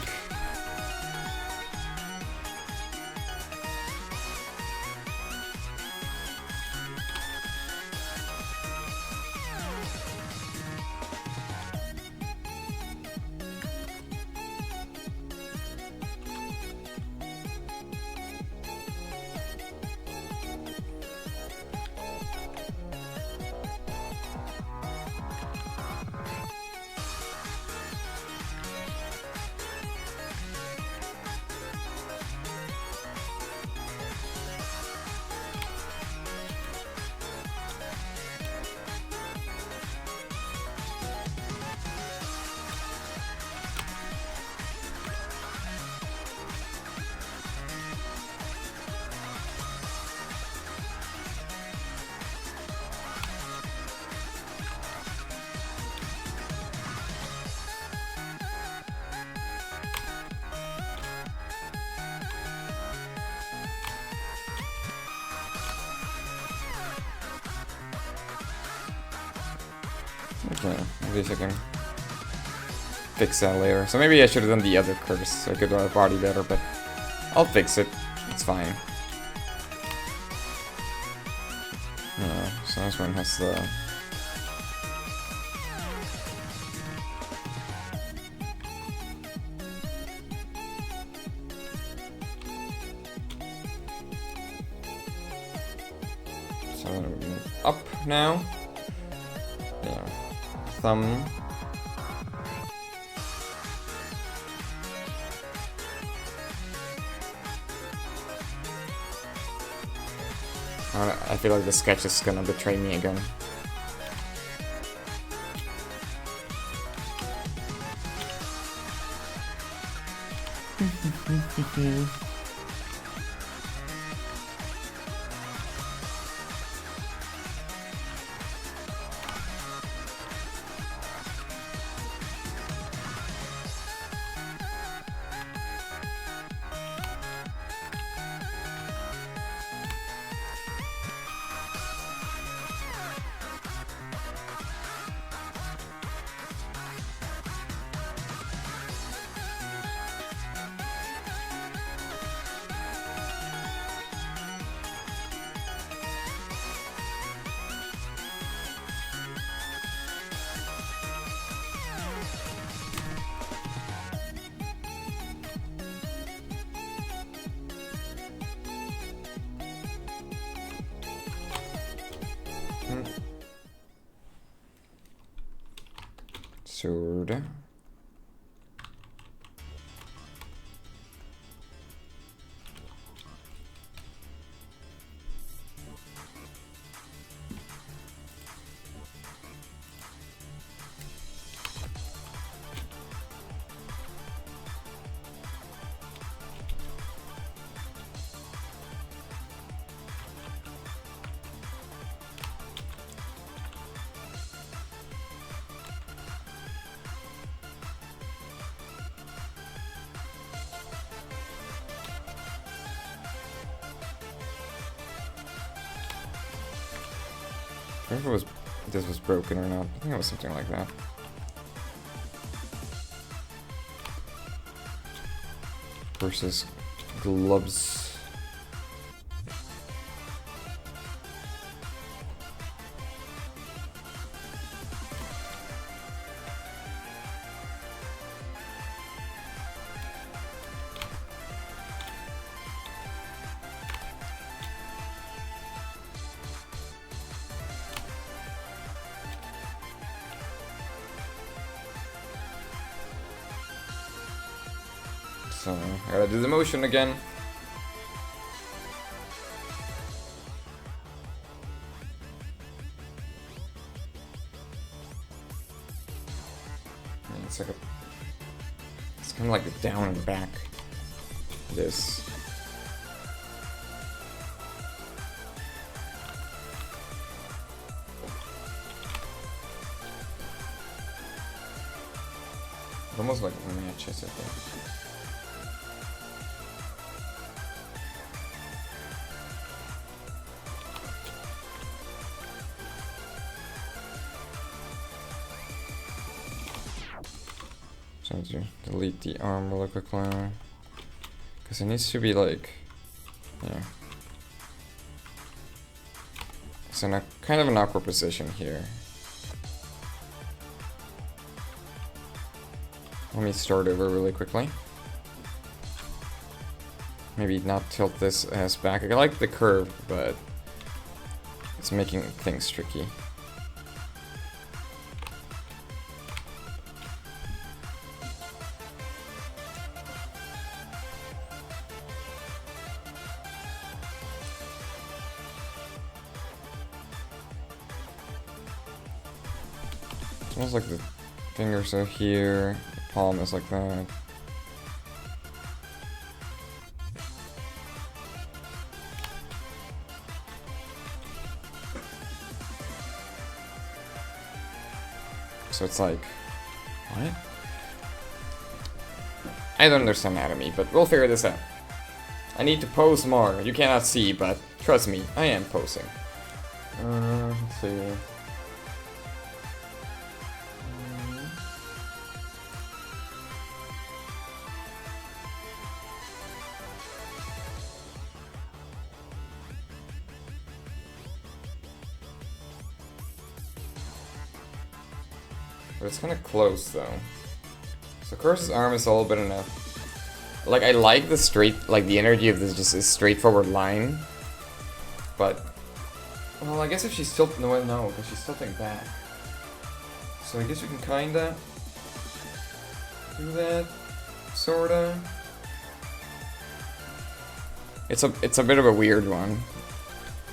Speaker 1: Okay, at least I can fix that later. So maybe I should have done the other curse so I could body better, but I'll fix it. It's fine. So this one has the... So I'm gonna move up now. Yeah. Thumb. I feel like the sketch is gonna betray me again. Sword. if it was this was broken or not. I think it was something like that. Versus gloves. So, I gotta do the motion again. And it's like it's kind of like a down and back. This. Almost like matches, I think. So to delete the arm really quickly, because it needs to be like, yeah. It's in a kind of an awkward position here. Let me start over really quickly. Maybe not tilt this ass back. I like the curve, but it's making things tricky. It's almost like the fingers are here, the palm is like that. So it's like, what? I don't understand anatomy, but we'll figure this out. I need to pose more. You cannot see, but trust me, I am posing. Let's see. But it's kind of close though. So Curse's arm is a little bit enough. Like I like the straight, like the energy of this just is straightforward line. But, well, I guess if she's tilting, no, because she's tilting back. So I guess you can kinda do that, sorta. It's a bit of a weird one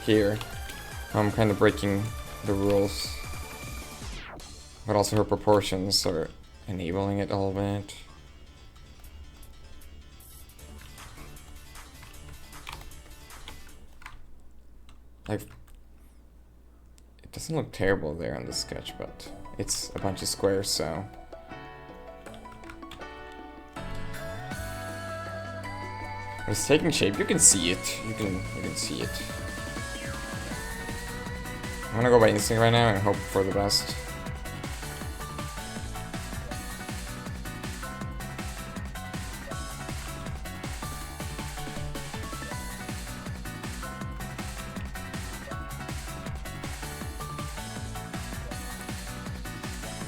Speaker 1: here. I'm kind of breaking the rules. But also her proportions are enabling it a little bit. Like, it doesn't look terrible there on the sketch, but it's a bunch of squares, so. But it's taking shape. You can see it. You can see it. I'm gonna go by instinct right now and hope for the best.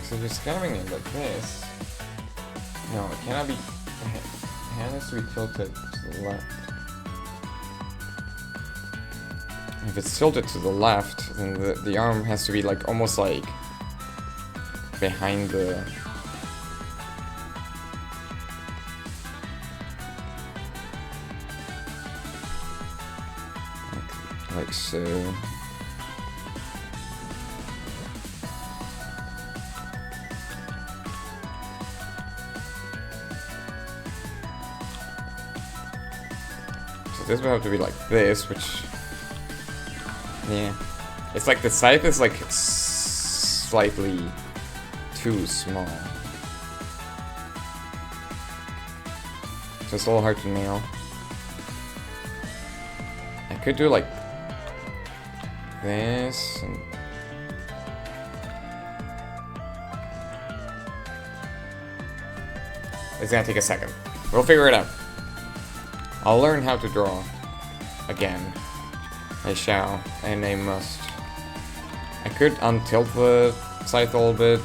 Speaker 1: So just scattering it like this. No, it cannot be. The hand has to be tilted to the left. If it's tilted to the left, then the arm has to be like almost like behind the. Like so. This would have to be like this, which, yeah, it's like the scythe is like slightly too small, so it's a little hard to nail. I could do like this, and It's gonna take a second. We'll figure it out. I'll learn how to draw. Again. I shall, and I must. I could untilt the scythe a little bit.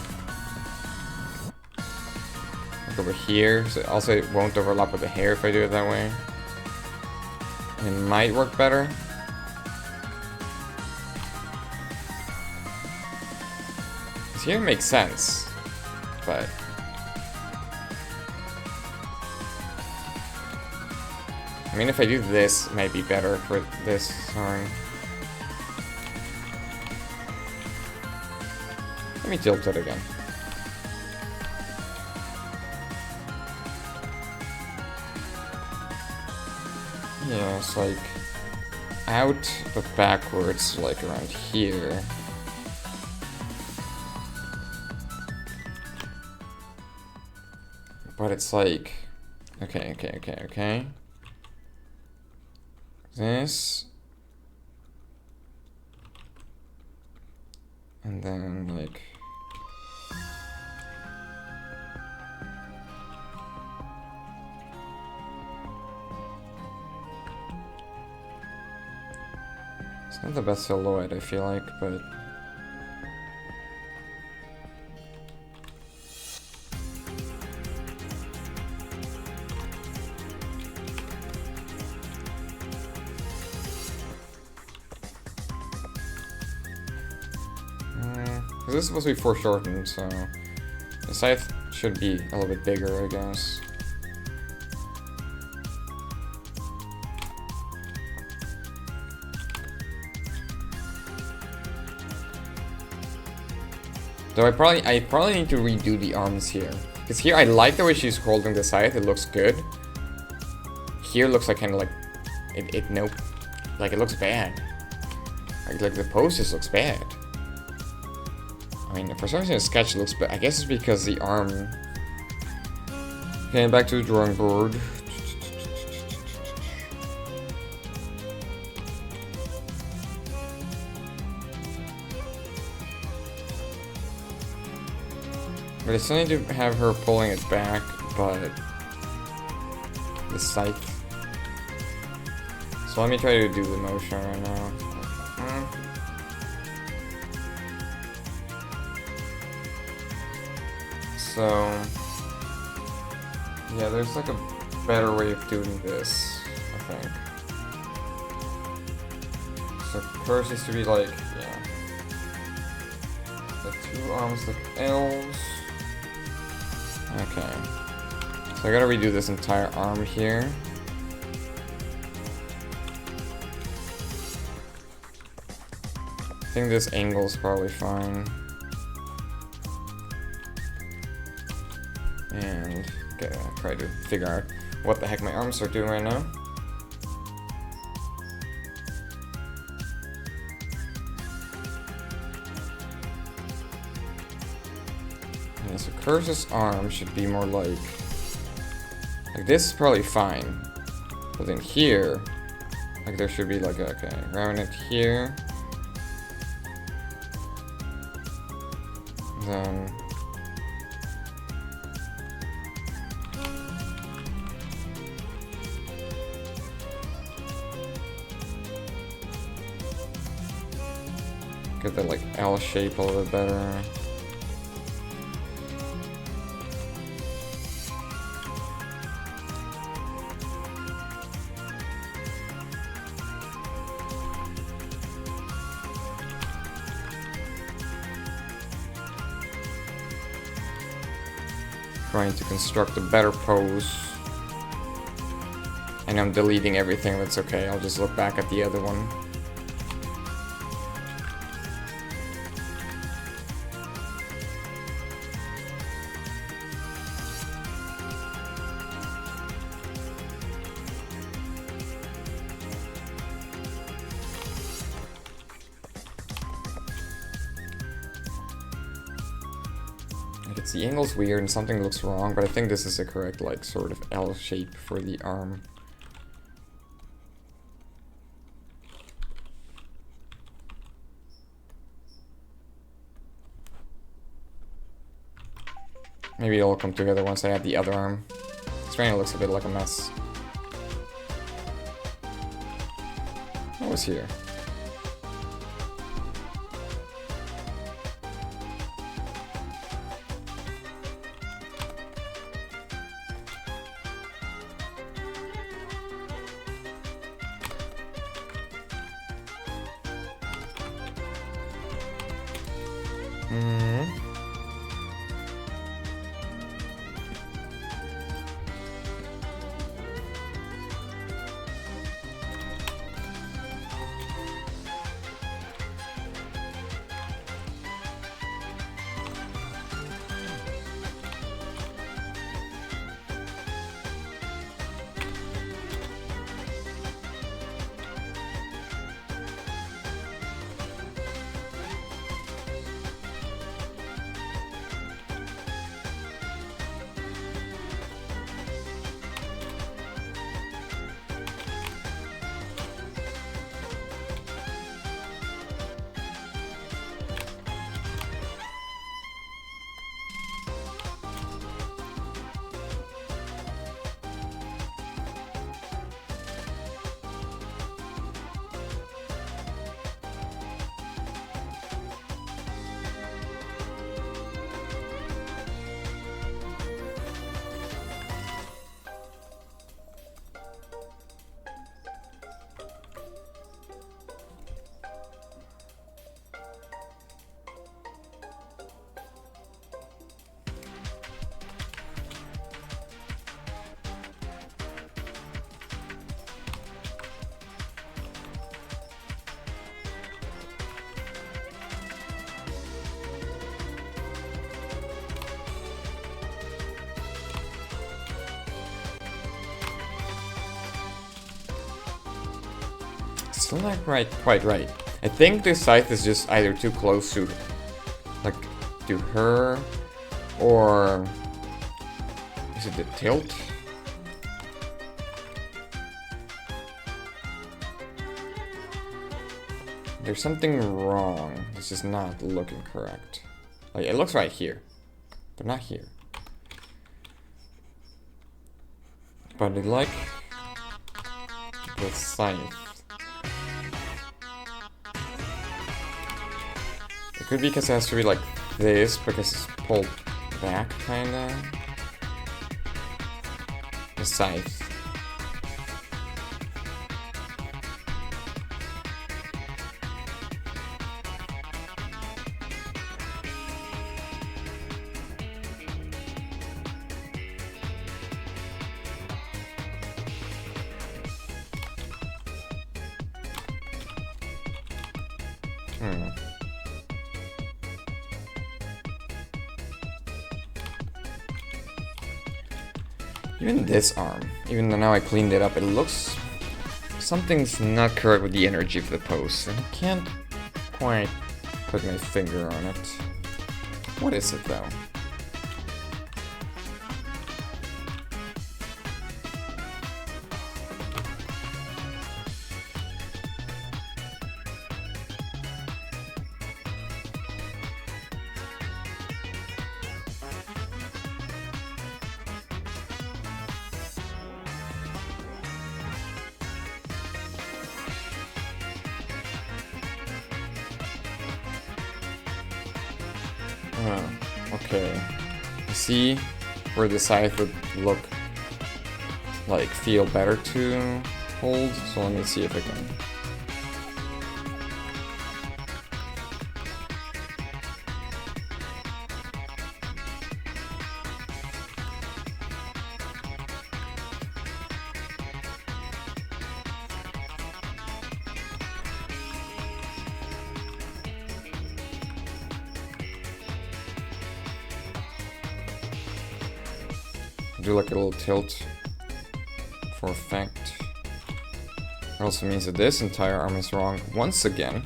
Speaker 1: Like over here, so also it won't overlap with the hair if I do it that way. It might work better. Because here makes sense, but... I mean, if I do this, it might be better for this, sorry. Let me tilt it again. Yeah, it's like out but backwards, like around here. But it's like, okay. This. And then like. It's not the best silhouette, I feel like, but... This is supposed to be foreshortened, so... The scythe should be a little bit bigger, I guess. Though I probably need to redo the arms here. Because here I like the way she's holding the scythe, it looks good. Here looks like kind of like nope. Like it looks bad. Like the pose just looks bad. I mean, for some reason the sketch looks bad. I guess it's because the arm. Okay, back to the drawing board. But I still need to have her pulling it back, but the scythe. So let me try to do the motion right now. So yeah, there's like a better way of doing this, I think. So first is to be like, yeah, the two arms like L's. Okay, so I gotta redo this entire arm here. I think this angle is probably fine. And okay, I'll try to figure out what the heck my arms are doing right now. Yeah, so Curse's arm should be more like this is probably fine. But then here, like there should be like, okay, around it here. Then get that like L shape a little bit better. Trying to construct a better pose. And I'm deleting everything, that's okay. I'll just look back at the other one. The angle's weird and something looks wrong, but I think this is the correct, like, sort of L shape for the arm. Maybe it'll come together once I add the other arm. This trainer looks a bit like a mess. What was here? Still not quite right. I think this scythe is just either too close to, like, to her, or is it the tilt? There's something wrong. This is not looking correct. Like, it looks right here, but not here. But I like the scythe. It could be because it has to be like this, because it's pulled back, kinda. The scythe. Even this arm, even though now I cleaned it up, it looks... something's not correct with the energy of the pose, and I can't quite put my finger on it. What is it, though? Okay. You see where the scythe would look like feel better to hold? So let me see if I can. Do like a little tilt for effect. It also means that this entire arm is wrong once again.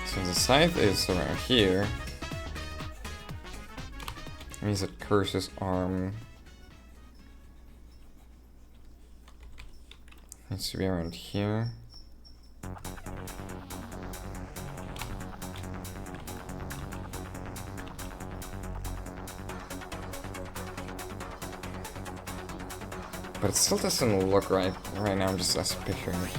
Speaker 1: So the scythe is around here. It means that Curse's arm needs to be around here. But it still doesn't look right. Right now I'm just picturing it.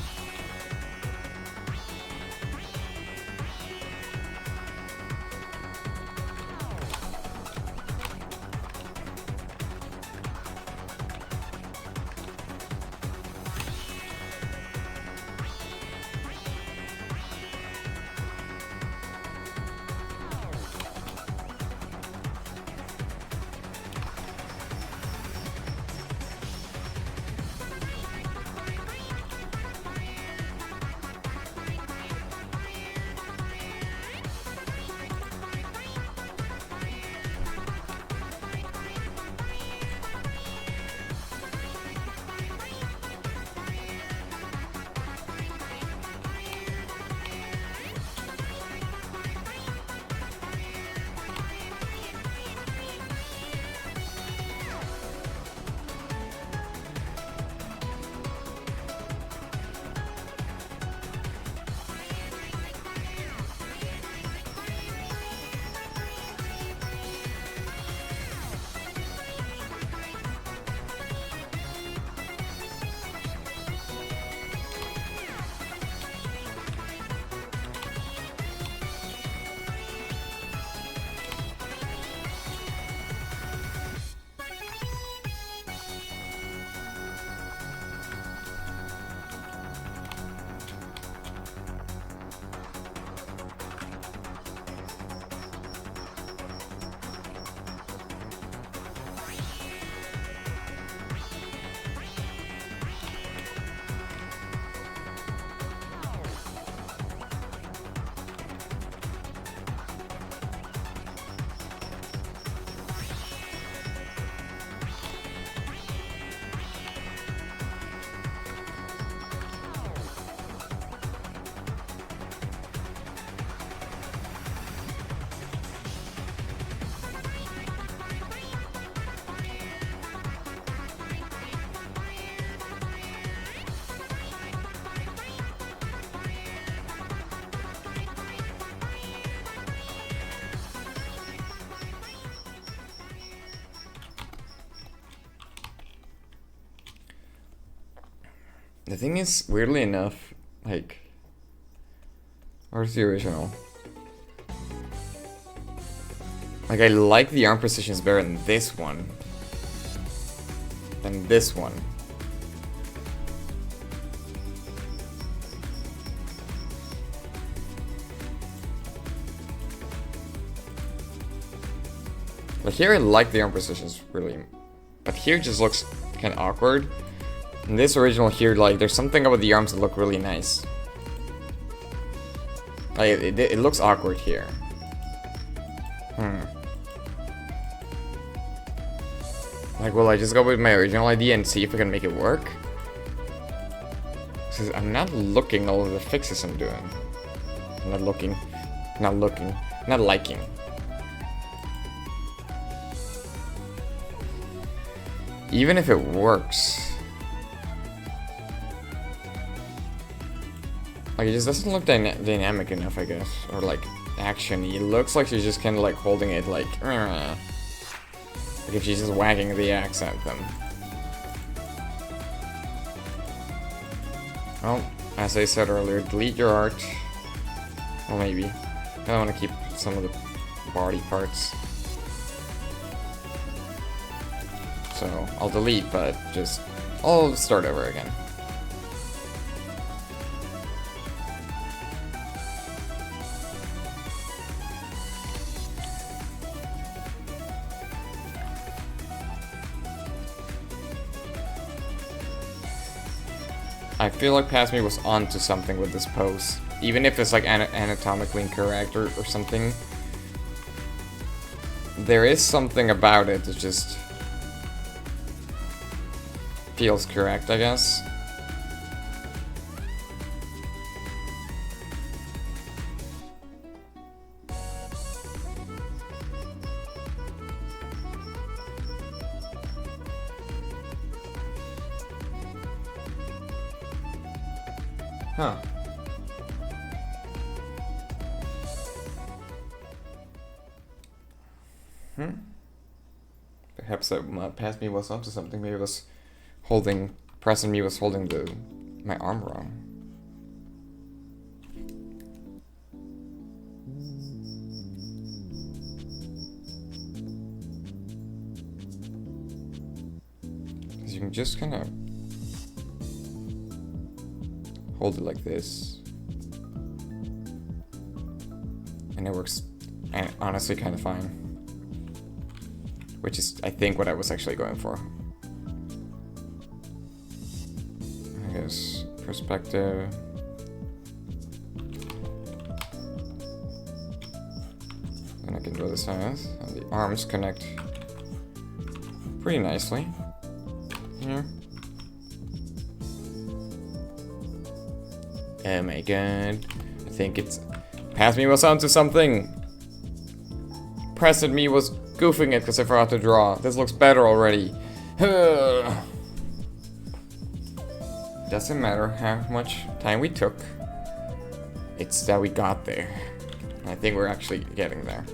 Speaker 1: The thing is, weirdly enough, like, where's the original? Like, I like the arm positions better in this one than this one. Like here I like the arm positions really, but here it just looks kind of awkward. In this original here, like there's something about the arms that look really nice. Like it looks awkward here. Like, will I just go with my original idea and see if I can make it work? Because I'm not looking all of the fixes I'm doing. I'm not looking, not liking. Even if it works, like it just doesn't look dynamic enough, I guess, or like action-y. It looks like she's just kind of like holding it like if she's just wagging the axe at them. Well, as I said earlier, delete your art. Well, maybe. I don't want to keep some of the body parts. So I'll delete, but just I'll start over again. I feel like Pass Me was onto something with this pose, even if it's like anatomically incorrect or something. There is something about it that just feels correct, I guess. Huh. Perhaps that Pass Me was onto something. Maybe it was Pressing me was holding my arm wrong. Because you can just kind of hold it like this. And it works honestly kind of fine. Which is, I think, what I was actually going for. I guess perspective. And I can draw the size. And the arms connect pretty nicely here. Oh my god. I think it's... Pass me was onto something! Press me was goofing it because I forgot to draw. This looks better already. Doesn't matter how much time we took. It's that we got there. And I think we're actually getting there.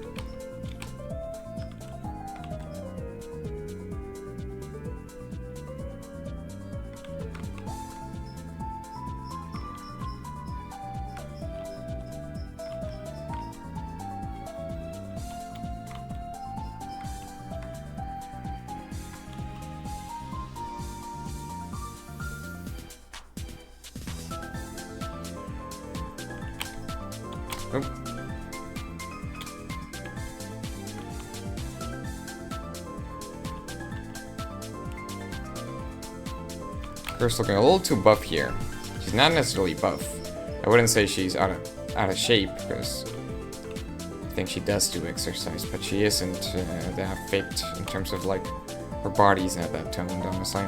Speaker 1: Oh. Girl's looking a little too buff here. She's not necessarily buff. I wouldn't say she's out of shape, because I think she does do exercise, but she isn't that fit in terms of like her body's not that toned, honestly.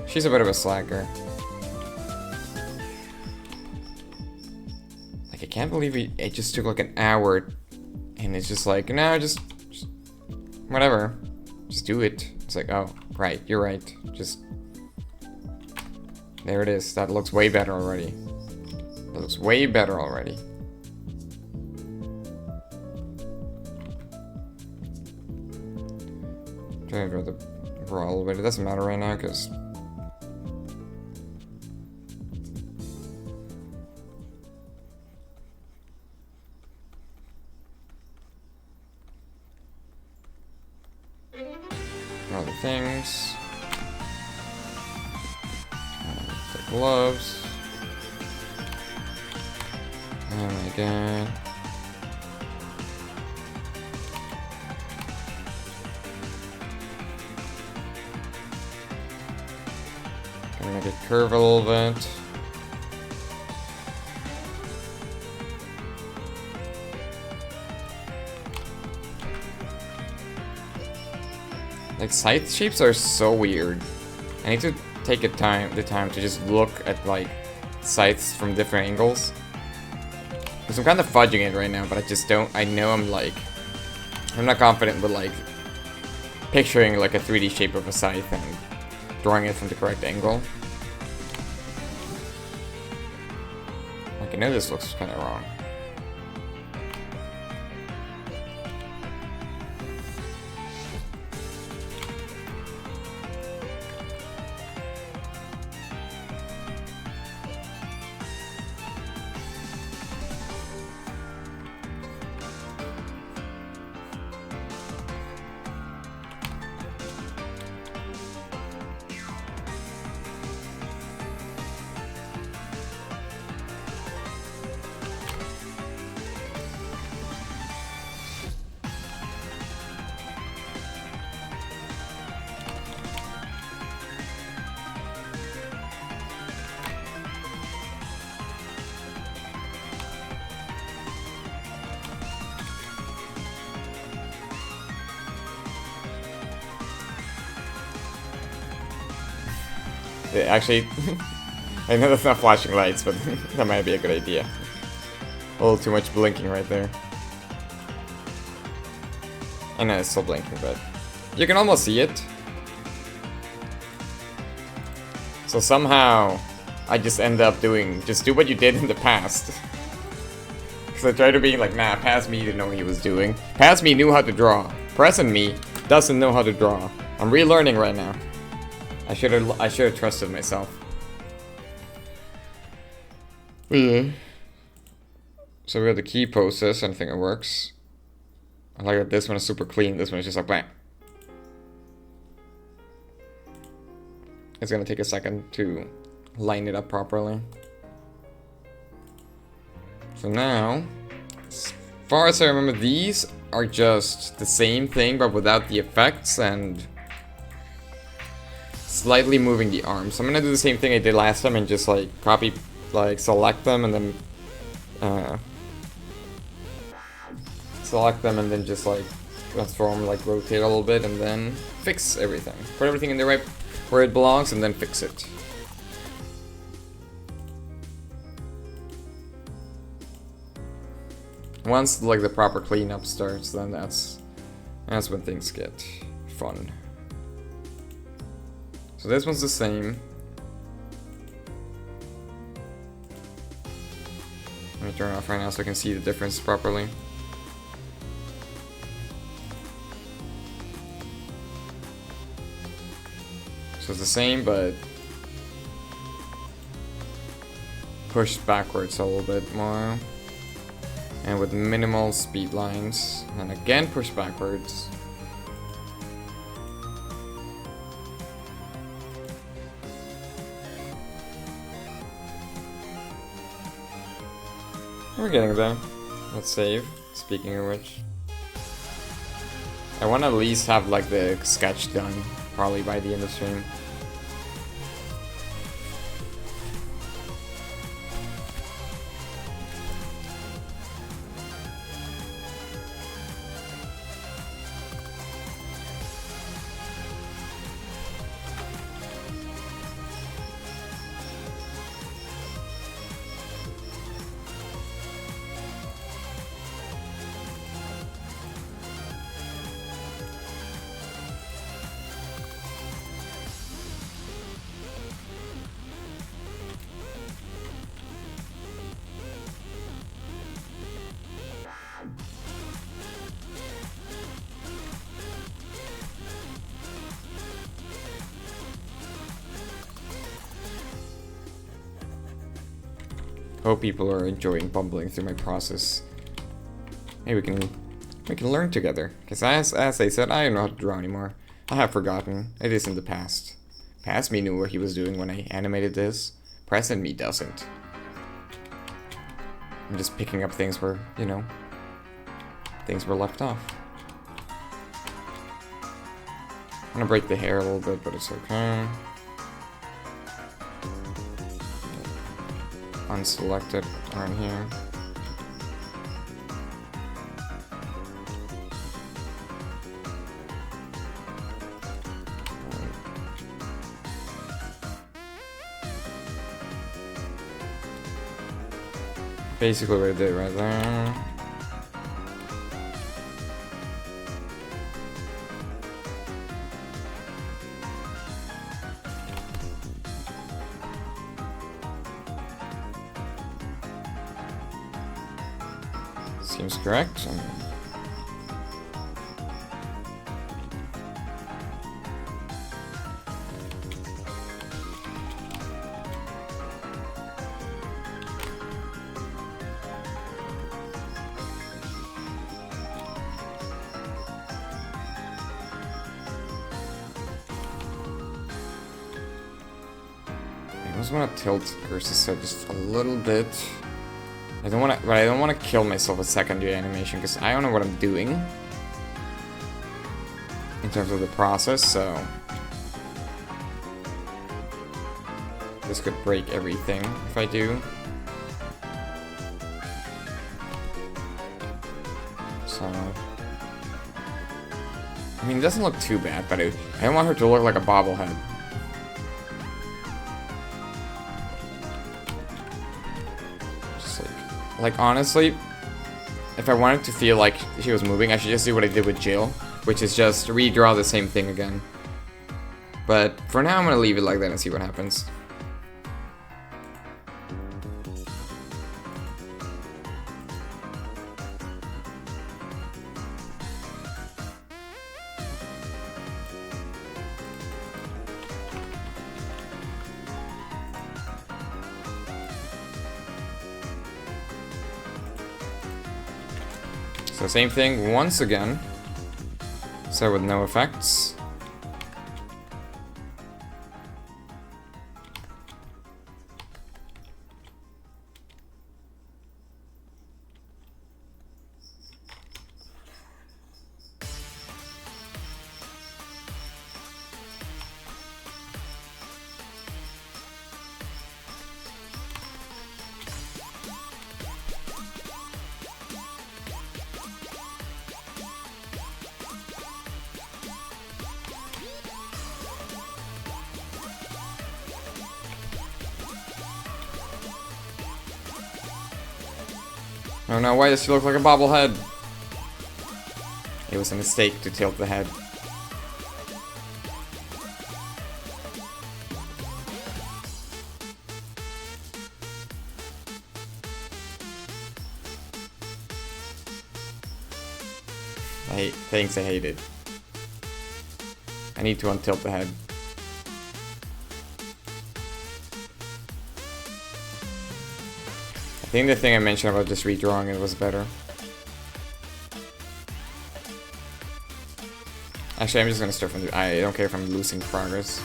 Speaker 1: She's a bit of a slacker. I can't believe it just took like an hour, and it's just like, no, just whatever, just do it. It's like, oh, right, you're right, just, there it is. That looks way better already. That looks way better already. Trying to draw the bra a little bit. It doesn't matter right now, because other things. The gloves. Oh my god. Gonna make it curve a little bit. Like, scythe shapes are so weird. I need to take the time to just look at, like, scythes from different angles. Because I'm kind of fudging it right now, but I just don't... I know I'm, like... I'm not confident with, like, picturing, like, a 3D shape of a scythe and drawing it from the correct angle. Like, I know this looks kind of wrong. Actually, I know that's not flashing lights, but that might be a good idea. A little too much blinking right there. I know it's still blinking, but you can almost see it. So somehow, I just end up doing, just do what you did in the past. Because I tried to be like, nah, Past Me didn't know what he was doing. Past Me knew how to draw. Present Me doesn't know how to draw. I'm relearning right now. I should have trusted myself. Yeah. So we have the key process, and I think it works. I like that this one is super clean, this one is just like bam. It's gonna take a second to line it up properly. So now, as far as I remember, these are just the same thing but without the effects and slightly moving the arms. So I'm gonna do the same thing I did last time and just like copy, like select them and then just like transform, like rotate a little bit and then fix everything. Put everything in the right where it belongs and then fix it. Once like the proper cleanup starts, then that's when things get fun. So this one's the same. Let me turn it off right now so I can see the difference properly. So it's the same, but pushed backwards a little bit more. And with minimal speed lines. And again pushed backwards. We're getting there. Let's save. Speaking of which. I want to at least have like the sketch done. Probably by the end of stream. Hope people are enjoying bumbling through my process. Hey, we can learn together. Because as I said, I don't know how to draw anymore. I have forgotten. It is in the past. Past me knew what he was doing when I animated this. Present me doesn't. I'm just picking up things where, you know, things were left off. I'm gonna break the hair a little bit, but it's okay. Unselected around here. Basically what I did right there. Seems correct. I just want to tilt Curse's head just a little bit. I don't want to kill myself with secondary animation because I don't know what I'm doing in terms of the process, so this could break everything if I do. So I mean, it doesn't look too bad, but I don't want her to look like a bobblehead. Like, honestly, if I wanted to feel like she was moving, I should just do what I did with Jill, which is just redraw the same thing again. But for now, I'm gonna leave it like that and see what happens. So same thing once again. So with no effects. Oh no, why does she look like a bobblehead? It was a mistake to tilt the head. I hate things I hated. I need to untilt the head. I think the thing I mentioned about just redrawing it was better. Actually, I'm just gonna start from the... I don't care if I'm losing progress.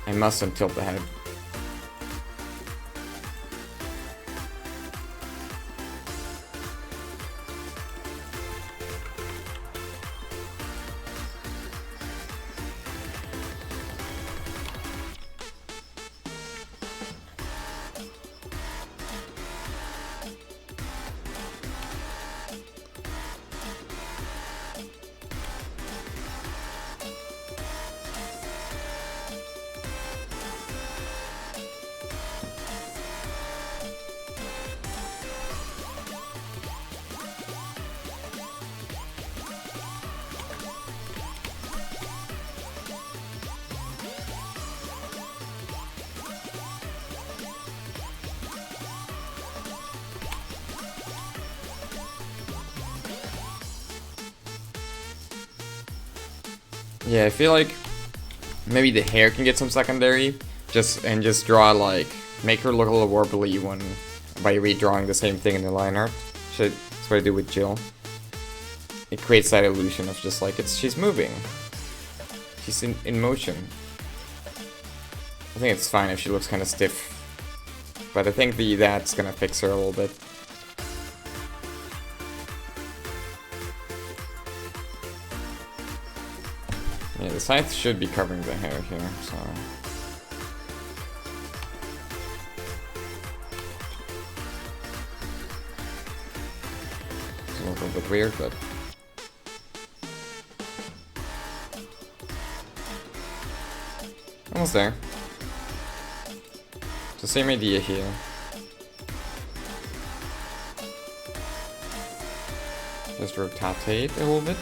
Speaker 1: I must untilt the head. Yeah, I feel like maybe the hair can get some secondary, just draw like make her look a little warbly when by redrawing the same thing in the line art. That's what I do with Jill. It creates that illusion of just like she's moving, she's in motion. I think it's fine if she looks kind of stiff, but I think that's gonna fix her a little bit. Yeah, the scythe should be covering the hair here, so... It's a little bit weird, but... Almost there. It's the same idea here. Just rotate a little bit.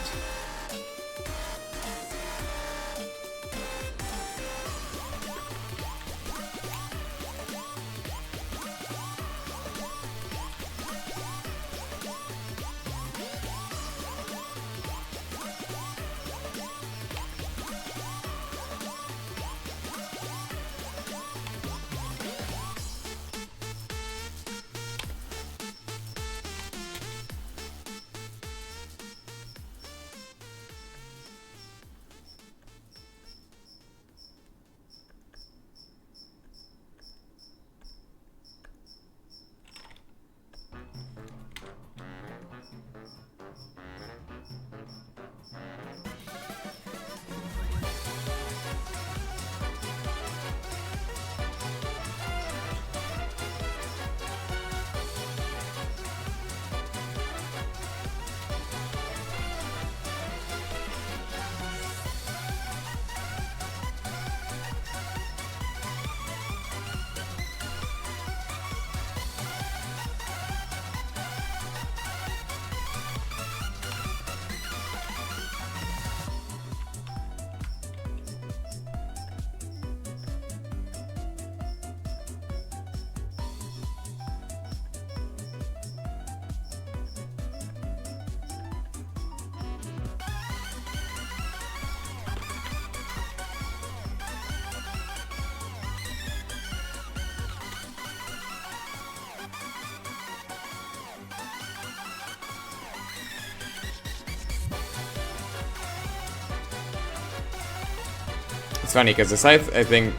Speaker 1: It's funny because the scythe, I think,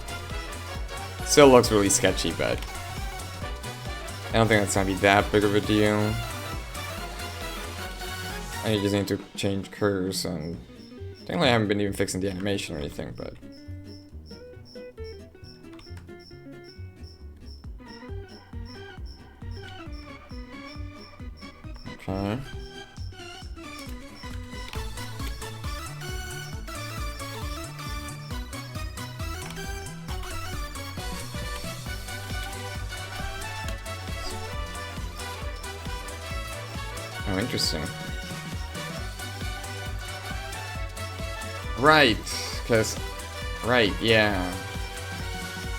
Speaker 1: still looks really sketchy, but I don't think that's gonna be that big of a deal. I just need to change curves, and technically I haven't been even fixing the animation or anything, but okay. Oh, interesting. Right, because... Right, yeah.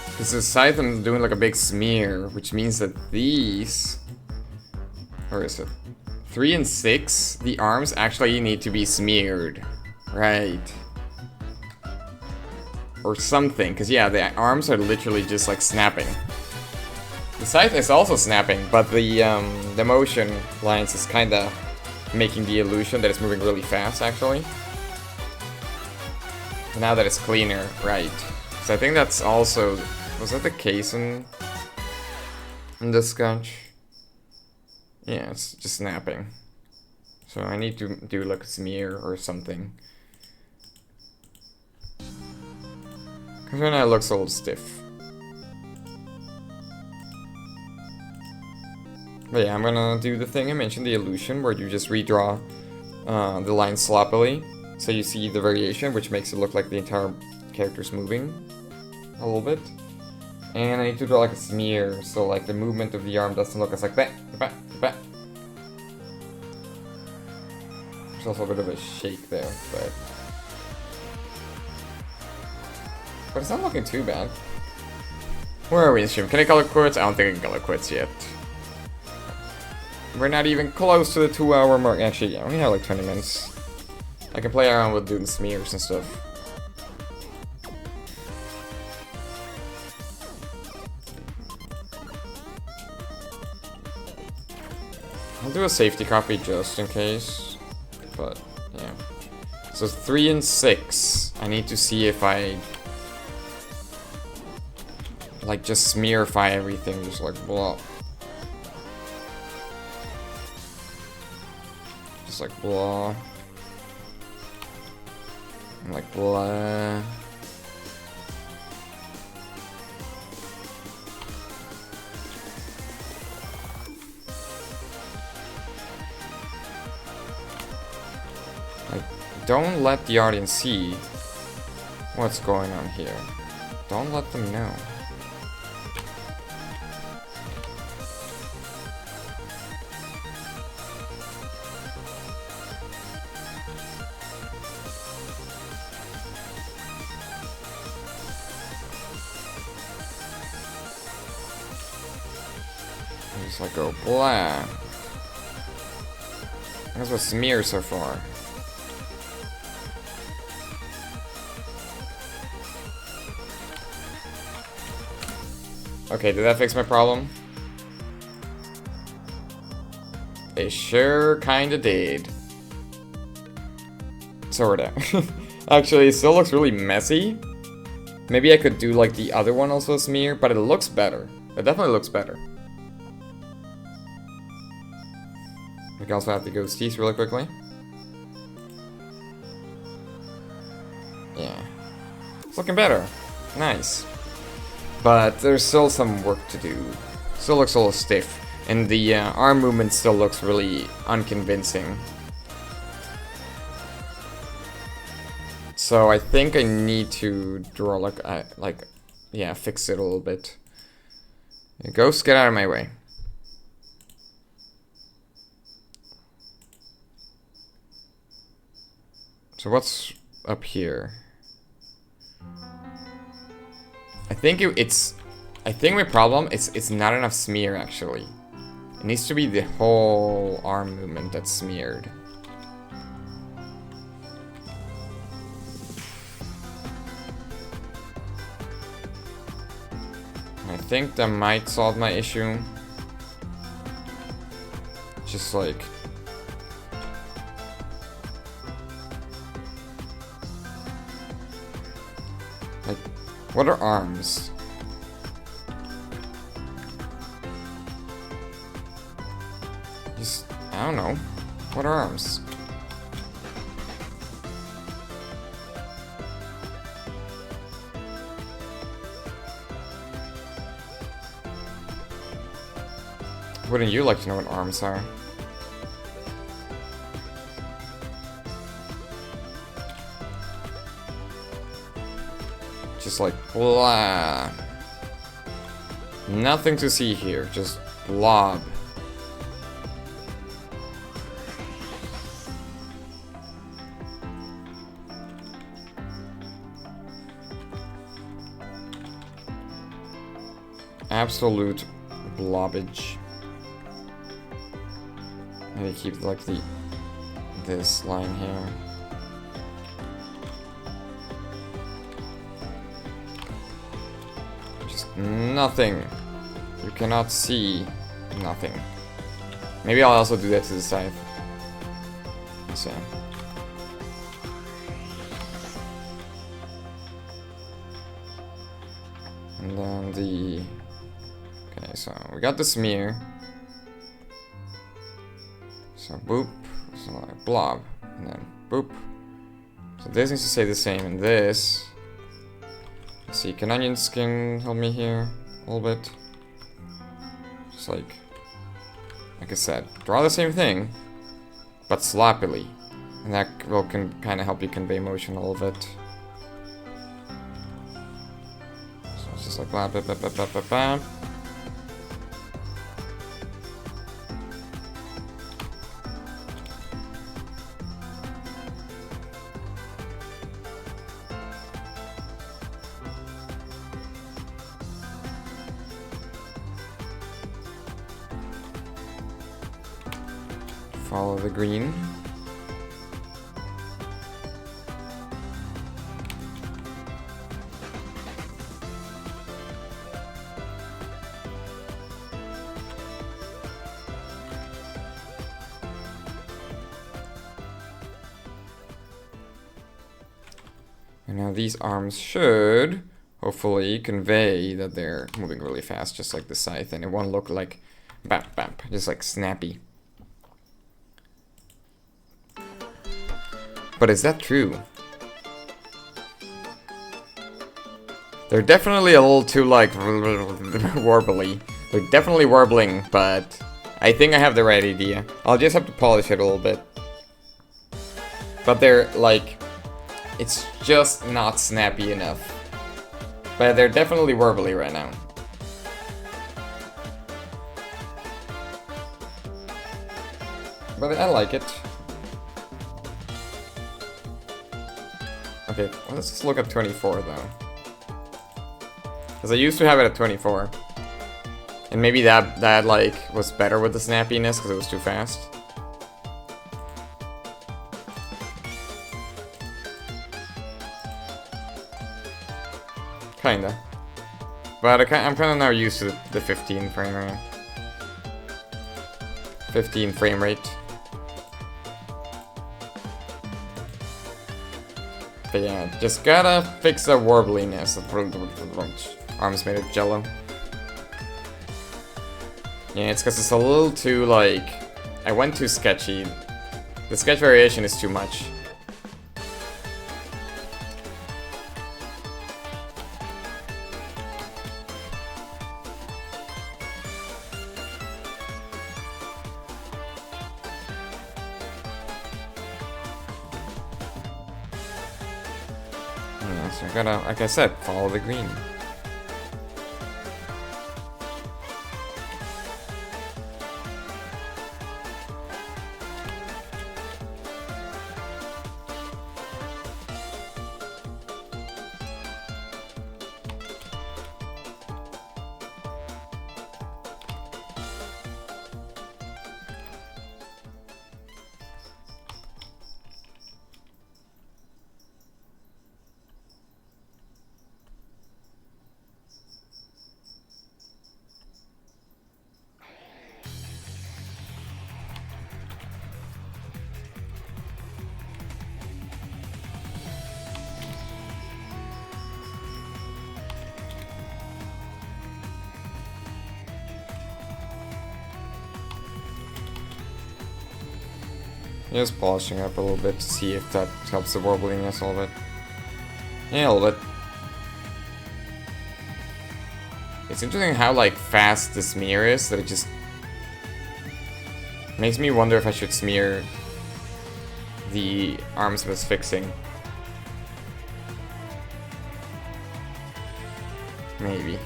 Speaker 1: Because the scythe I'm doing like a big smear, which means that these... Where is it? 3 and 6, the arms actually need to be smeared. Right. Or something, because yeah, the arms are literally just like snapping. The scythe is also snapping, but the motion lines is kinda making the illusion that it's moving really fast, actually. Now that it's cleaner, right. So I think that's also... Was that the case in this sketch? Yeah, it's just snapping. So I need to do like a smear or something. Because right now it looks a little stiff. But yeah, I'm gonna do the thing I mentioned, the illusion, where you just redraw the lines sloppily. So you see the variation, which makes it look like the entire character's moving a little bit. And I need to draw like a smear, so like the movement of the arm doesn't look as like that. There's also a bit of a shake there, but it's not looking too bad. Where are we in stream? Can I color quits? I don't think I can color quits yet. We're not even close to the 2-hour mark. Actually, yeah, we only have like 20 minutes. I can play around with doing smears and stuff. I'll do a safety copy just in case. But, yeah. So 3 and 6. I need to see if I... like, just smearify everything. Just like, blah. Just like, blah. And like, blah. Like, don't let the audience see what's going on here. Don't let them know. Just like go blah. That's what smear so far. Okay, did that fix my problem? It sure kinda did. Sorta. Actually, it still looks really messy. Maybe I could do like the other one also smear, but it looks better. It definitely looks better. We can also have the ghosties really quickly. Yeah. It's looking better. Nice. But there's still some work to do. Still looks a little stiff. And the arm movement still looks really unconvincing. So I think I need to draw like, yeah, fix it a little bit. Ghost, get out of my way. So what's up here? I think I think my problem is it's not enough smear actually. It needs to be the whole arm movement that's smeared. I think that might solve my issue. Just like... Like, what are arms? Just, I don't know. What are arms? Wouldn't you like to know what arms are? Just like, blah. Nothing to see here, just blob. Absolute blobbage. Maybe keep like this line here. Just nothing. You cannot see nothing. Maybe I'll also do that to the side. So. And then the... Okay, so we got the smear. So boop, so like blob, and then boop. So this needs to stay the same, and this. Let's see, can onion skin help me here a little bit? Just like I said, draw the same thing, but sloppily, and that will kind of help you convey motion a little bit. So it's just like blah blah blah blah blah blah blah. Follow the green. And now these arms should hopefully convey that they're moving really fast, just like the scythe, and it won't look like bap bap, just like snappy. But is that true? They're definitely a little too, like, warbly. They're definitely warbling, but I think I have the right idea. I'll just have to polish it a little bit. But they're, like, it's just not snappy enough. But they're definitely warbly right now. But I like it. Okay, well, let's just look at 24 though. Because I used to have it at 24. And maybe that like was better with the snappiness because it was too fast. Kinda. But I'm kinda now used to the 15 frame rate. 15 frame rate. But yeah, just gotta fix the warbliness of arms made of jello. Yeah, it's because it's a little too, like, I went too sketchy. The sketch variation is too much. Yeah, so I gotta, like I said, follow the green. Just polishing up a little bit to see if that helps the warbliness a little bit. Yeah, a little bit. It's interesting how, like, fast the smear is, that it just makes me wonder if I should smear the Armsmith's fixing. Maybe.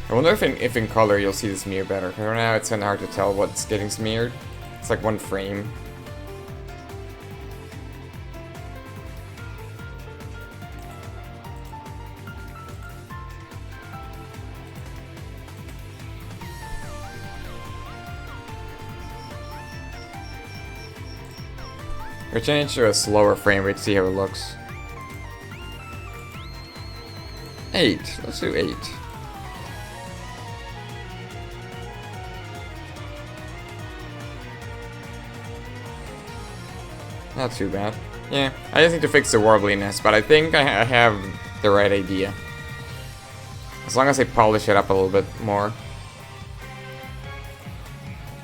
Speaker 1: I wonder if in color you'll see the smear better. Because right now it's kind of hard to tell what's getting smeared. It's like one frame. We're changing to a slower frame rate to see how it looks. 8. Let's do 8. Not too bad. Yeah, I just need to fix the warbliness, but I think I have the right idea. As long as I polish it up a little bit more,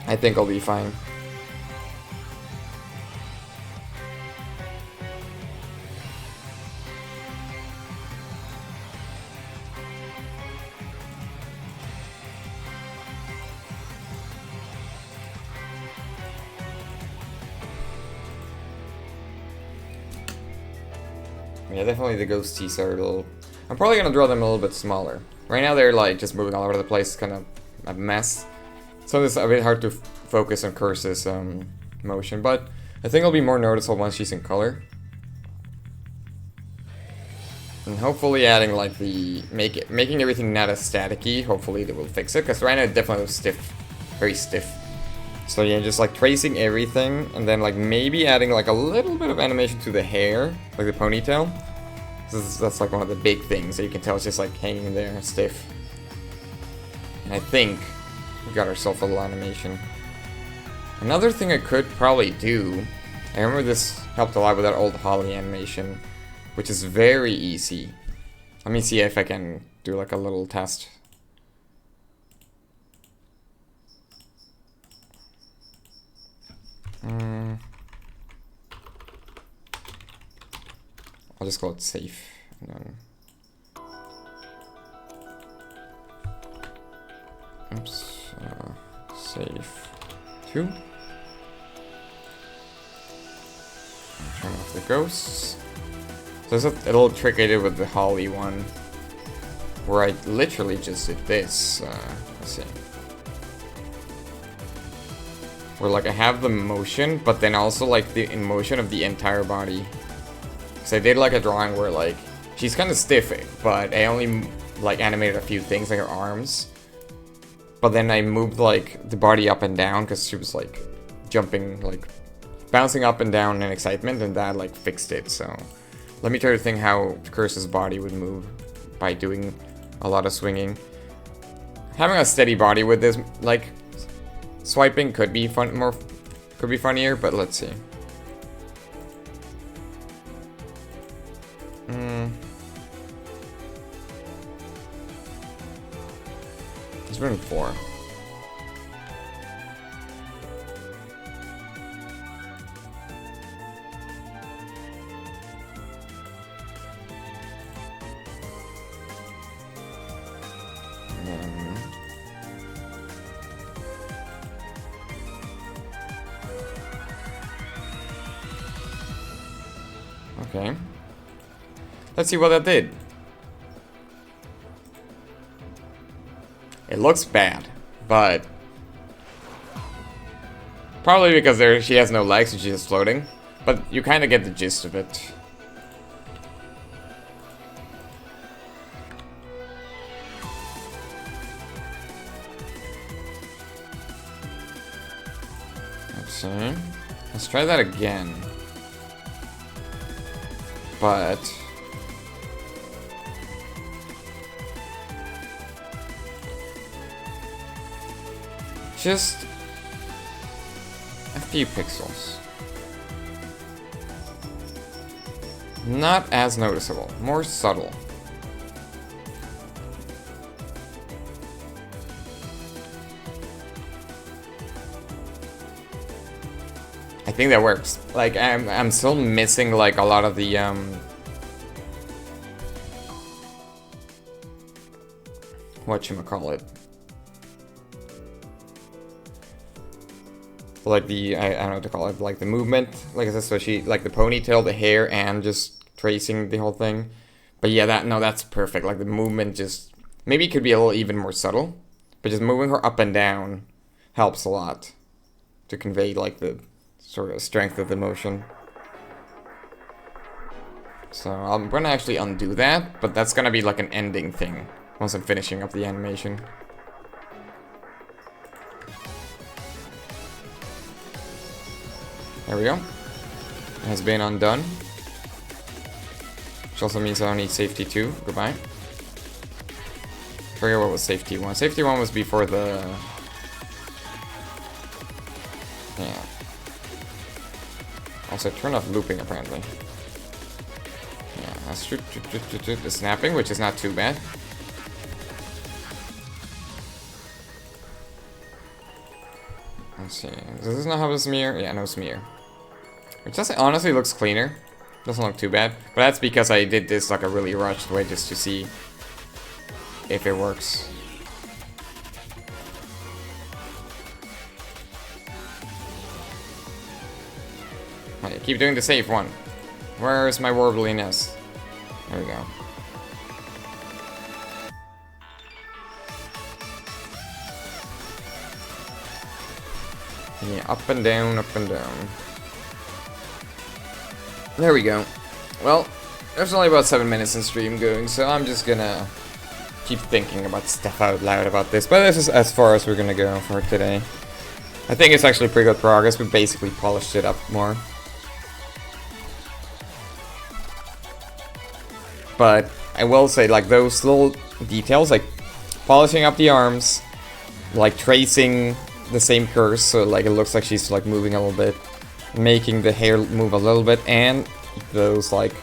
Speaker 1: I think I'll be fine. Yeah, definitely the ghosties are a little... I'm probably gonna draw them a little bit smaller. Right now they're like just moving all over the place, kind of a mess. So it's a bit hard to focus on Curse's motion, but I think it'll be more noticeable once she's in color. And hopefully adding like the... making everything not as staticky, hopefully they will fix it, because right now it definitely was stiff. Very stiff. So yeah, just like tracing everything, and then like maybe adding like a little bit of animation to the hair, like the ponytail. That's like one of the big things that you can tell it's just like hanging there stiff. And I think we got ourselves a little animation. Another thing I could probably do, I remember this helped a lot with that old Holly animation, which is very easy. Let me see if I can do like a little test. I'll just call it safe. And then... Oops. Safe 2. Turn off the ghosts. So there's a little trick I did with the Holly one, where I literally just did this. Let's see. Where like I have the motion, but then also like the in motion of the entire body. So I did like a drawing where like she's kind of stiff, but I only like animated a few things like her arms. But then I moved like the body up and down because she was like jumping, like bouncing up and down in excitement, and that like fixed it. So let me try to think how Curse's body would move by doing a lot of swinging. Having a steady body with this like swiping could be funnier, but let's see. It's been 4. Okay. Let's see what that did. It looks bad, but probably because she has no legs and she's just floating. But you kind of get the gist of it. Let's see. Let's try that again. But just a few pixels. Not as noticeable, more subtle. I think that works. Like, I'm still missing, like, a lot of the, whatchamacallit. Like the, I don't know what to call it, like the movement, like especially like the ponytail, the hair, and just tracing the whole thing. But yeah, that's perfect. Like the movement just, maybe it could be a little even more subtle, but just moving her up and down helps a lot to convey like the sort of strength of the motion. So I'm gonna actually undo that, but that's gonna be like an ending thing once I'm finishing up the animation. There we go. It has been undone. Which also means I don't need safety 2. Goodbye. Forget what was safety 1. Safety 1 was before the... Yeah. Also, turn off looping, apparently. Yeah, that's the snapping, which is not too bad. Let's see. Does this not have a smear? Yeah, no smear. Which just honestly looks cleaner. Doesn't look too bad. But that's because I did this like a really rushed way just to see if it works. Okay, keep doing the safe one. Where's my warbliness? There we go. Yeah, up and down, up and down. There we go. Well, there's only about 7 minutes in stream going, so I'm just gonna keep thinking about stuff out loud about this. But this is as far as we're gonna go for today. I think it's actually pretty good progress. We basically polished it up more. But I will say, like, those little details, like polishing up the arms, like tracing the same curse, so like it looks like she's like moving a little bit, making the hair move a little bit, and those like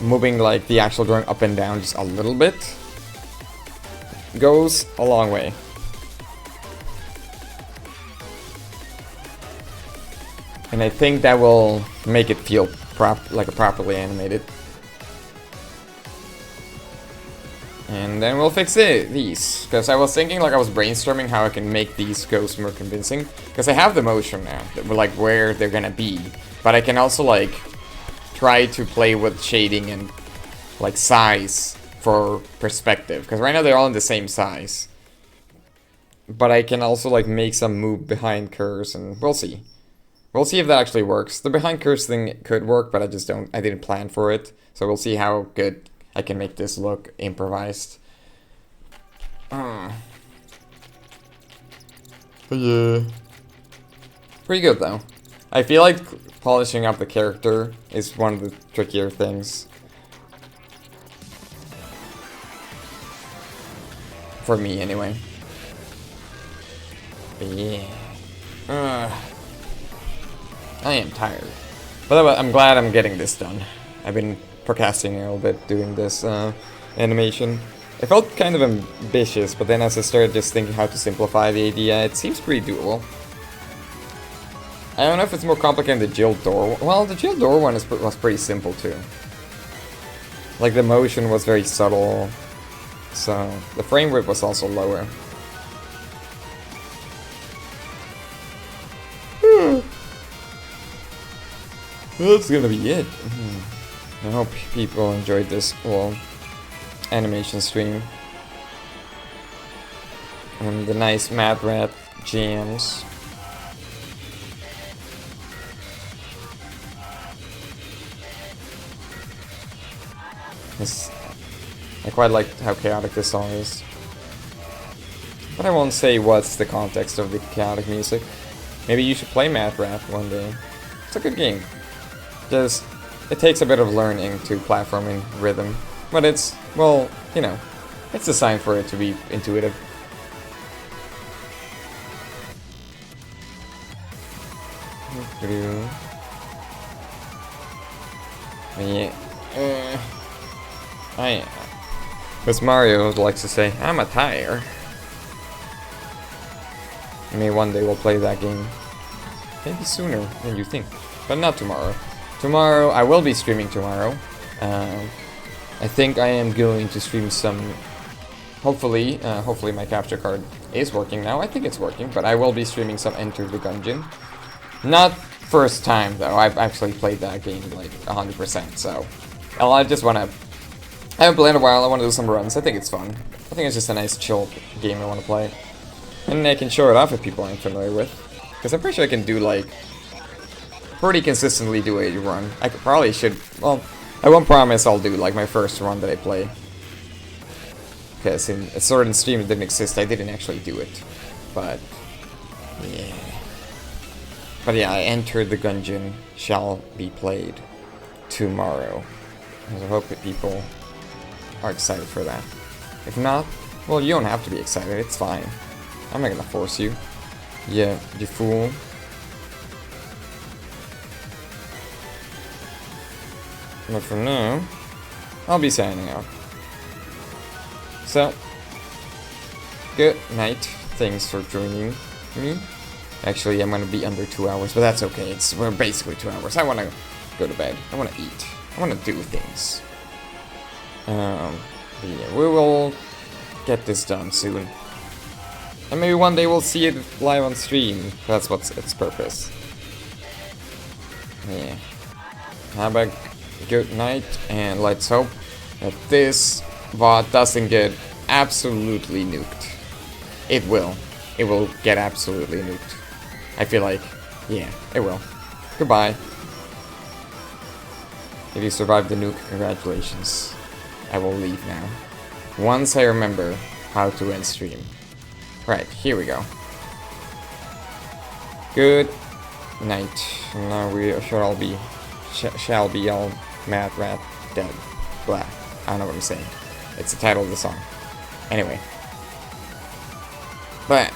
Speaker 1: moving like the actual drawing up and down just a little bit goes a long way. And I think that will make it feel like a properly animated. And then we'll fix these, because I was thinking, like I was brainstorming how I can make these ghosts more convincing, because I have the motion now, like where they're gonna be, but I can also like try to play with shading and like size for perspective, because right now they're all in the same size, but I can also like make some move behind curves, and we'll see if that actually works. The behind curves thing could work, but I didn't plan for it, so we'll see how good I can make this look improvised. But yeah. Pretty good though. I feel like polishing up the character is one of the trickier things. For me anyway. But yeah. I am tired. But I'm glad I'm getting this done. I've been procrastinating a little bit doing this animation. It felt kind of ambitious, but then as I started just thinking how to simplify the idea, it seems pretty doable. I don't know if it's more complicated than the Jill door. Well, the Jill door one was pretty simple too. Like the motion was very subtle, so the frame rate was also lower. That's gonna be it. I hope people enjoyed this little animation stream. And the nice Mad Rat jams. I quite like how chaotic this song is. But I won't say what's the context of the chaotic music. Maybe you should play Mad Rat one day. It's a good game. Just, it takes a bit of learning to platform in rhythm. But it's, well, you know, it's designed for it to be intuitive. Yeah. Because Mario likes to say, I'm a tire. Maybe one day we'll play that game. maybe sooner than you think, but not tomorrow. Tomorrow, I will be streaming tomorrow. I think I am going to stream some. Hopefully my capture card is working now. I think it's working, but I will be streaming some Enter the Gungeon. Not first time though. I've actually played that game like 100%. So, I just wanna. I haven't played in a while. I want to do some runs. I think it's fun. I think it's just a nice chill game I want to play, and I can show it off if people I'm familiar with. Because I'm pretty sure I can do like pretty consistently do a run. I probably should. Well, I won't promise I'll do like my first run that I play. Because in a Sword and Stream didn't exist, I didn't actually do it. But yeah. But yeah, I Enter the Gungeon shall be played tomorrow. And I hope that people are excited for that. If not, well, you don't have to be excited. It's fine. I'm not gonna force you. Yeah, you fool. But for now, I'll be signing out. So, good night. Thanks for joining me. Actually, I'm gonna be under 2 hours, but that's okay. We're basically 2 hours. I wanna go to bed. I wanna eat. I wanna do things. Yeah, we will get this done soon. And maybe one day we'll see it live on stream. That's what's its purpose. Yeah. Have a good night, and let's hope that this VOD doesn't get absolutely nuked. It will. It will get absolutely nuked. I feel like, yeah, it will. Goodbye. If you survived the nuke, congratulations. I will leave now. Once I remember how to end stream. Right, here we go. Good night. Now we shall be all mad, rat, dead, black. I don't know what I'm saying. It's the title of the song. Anyway. But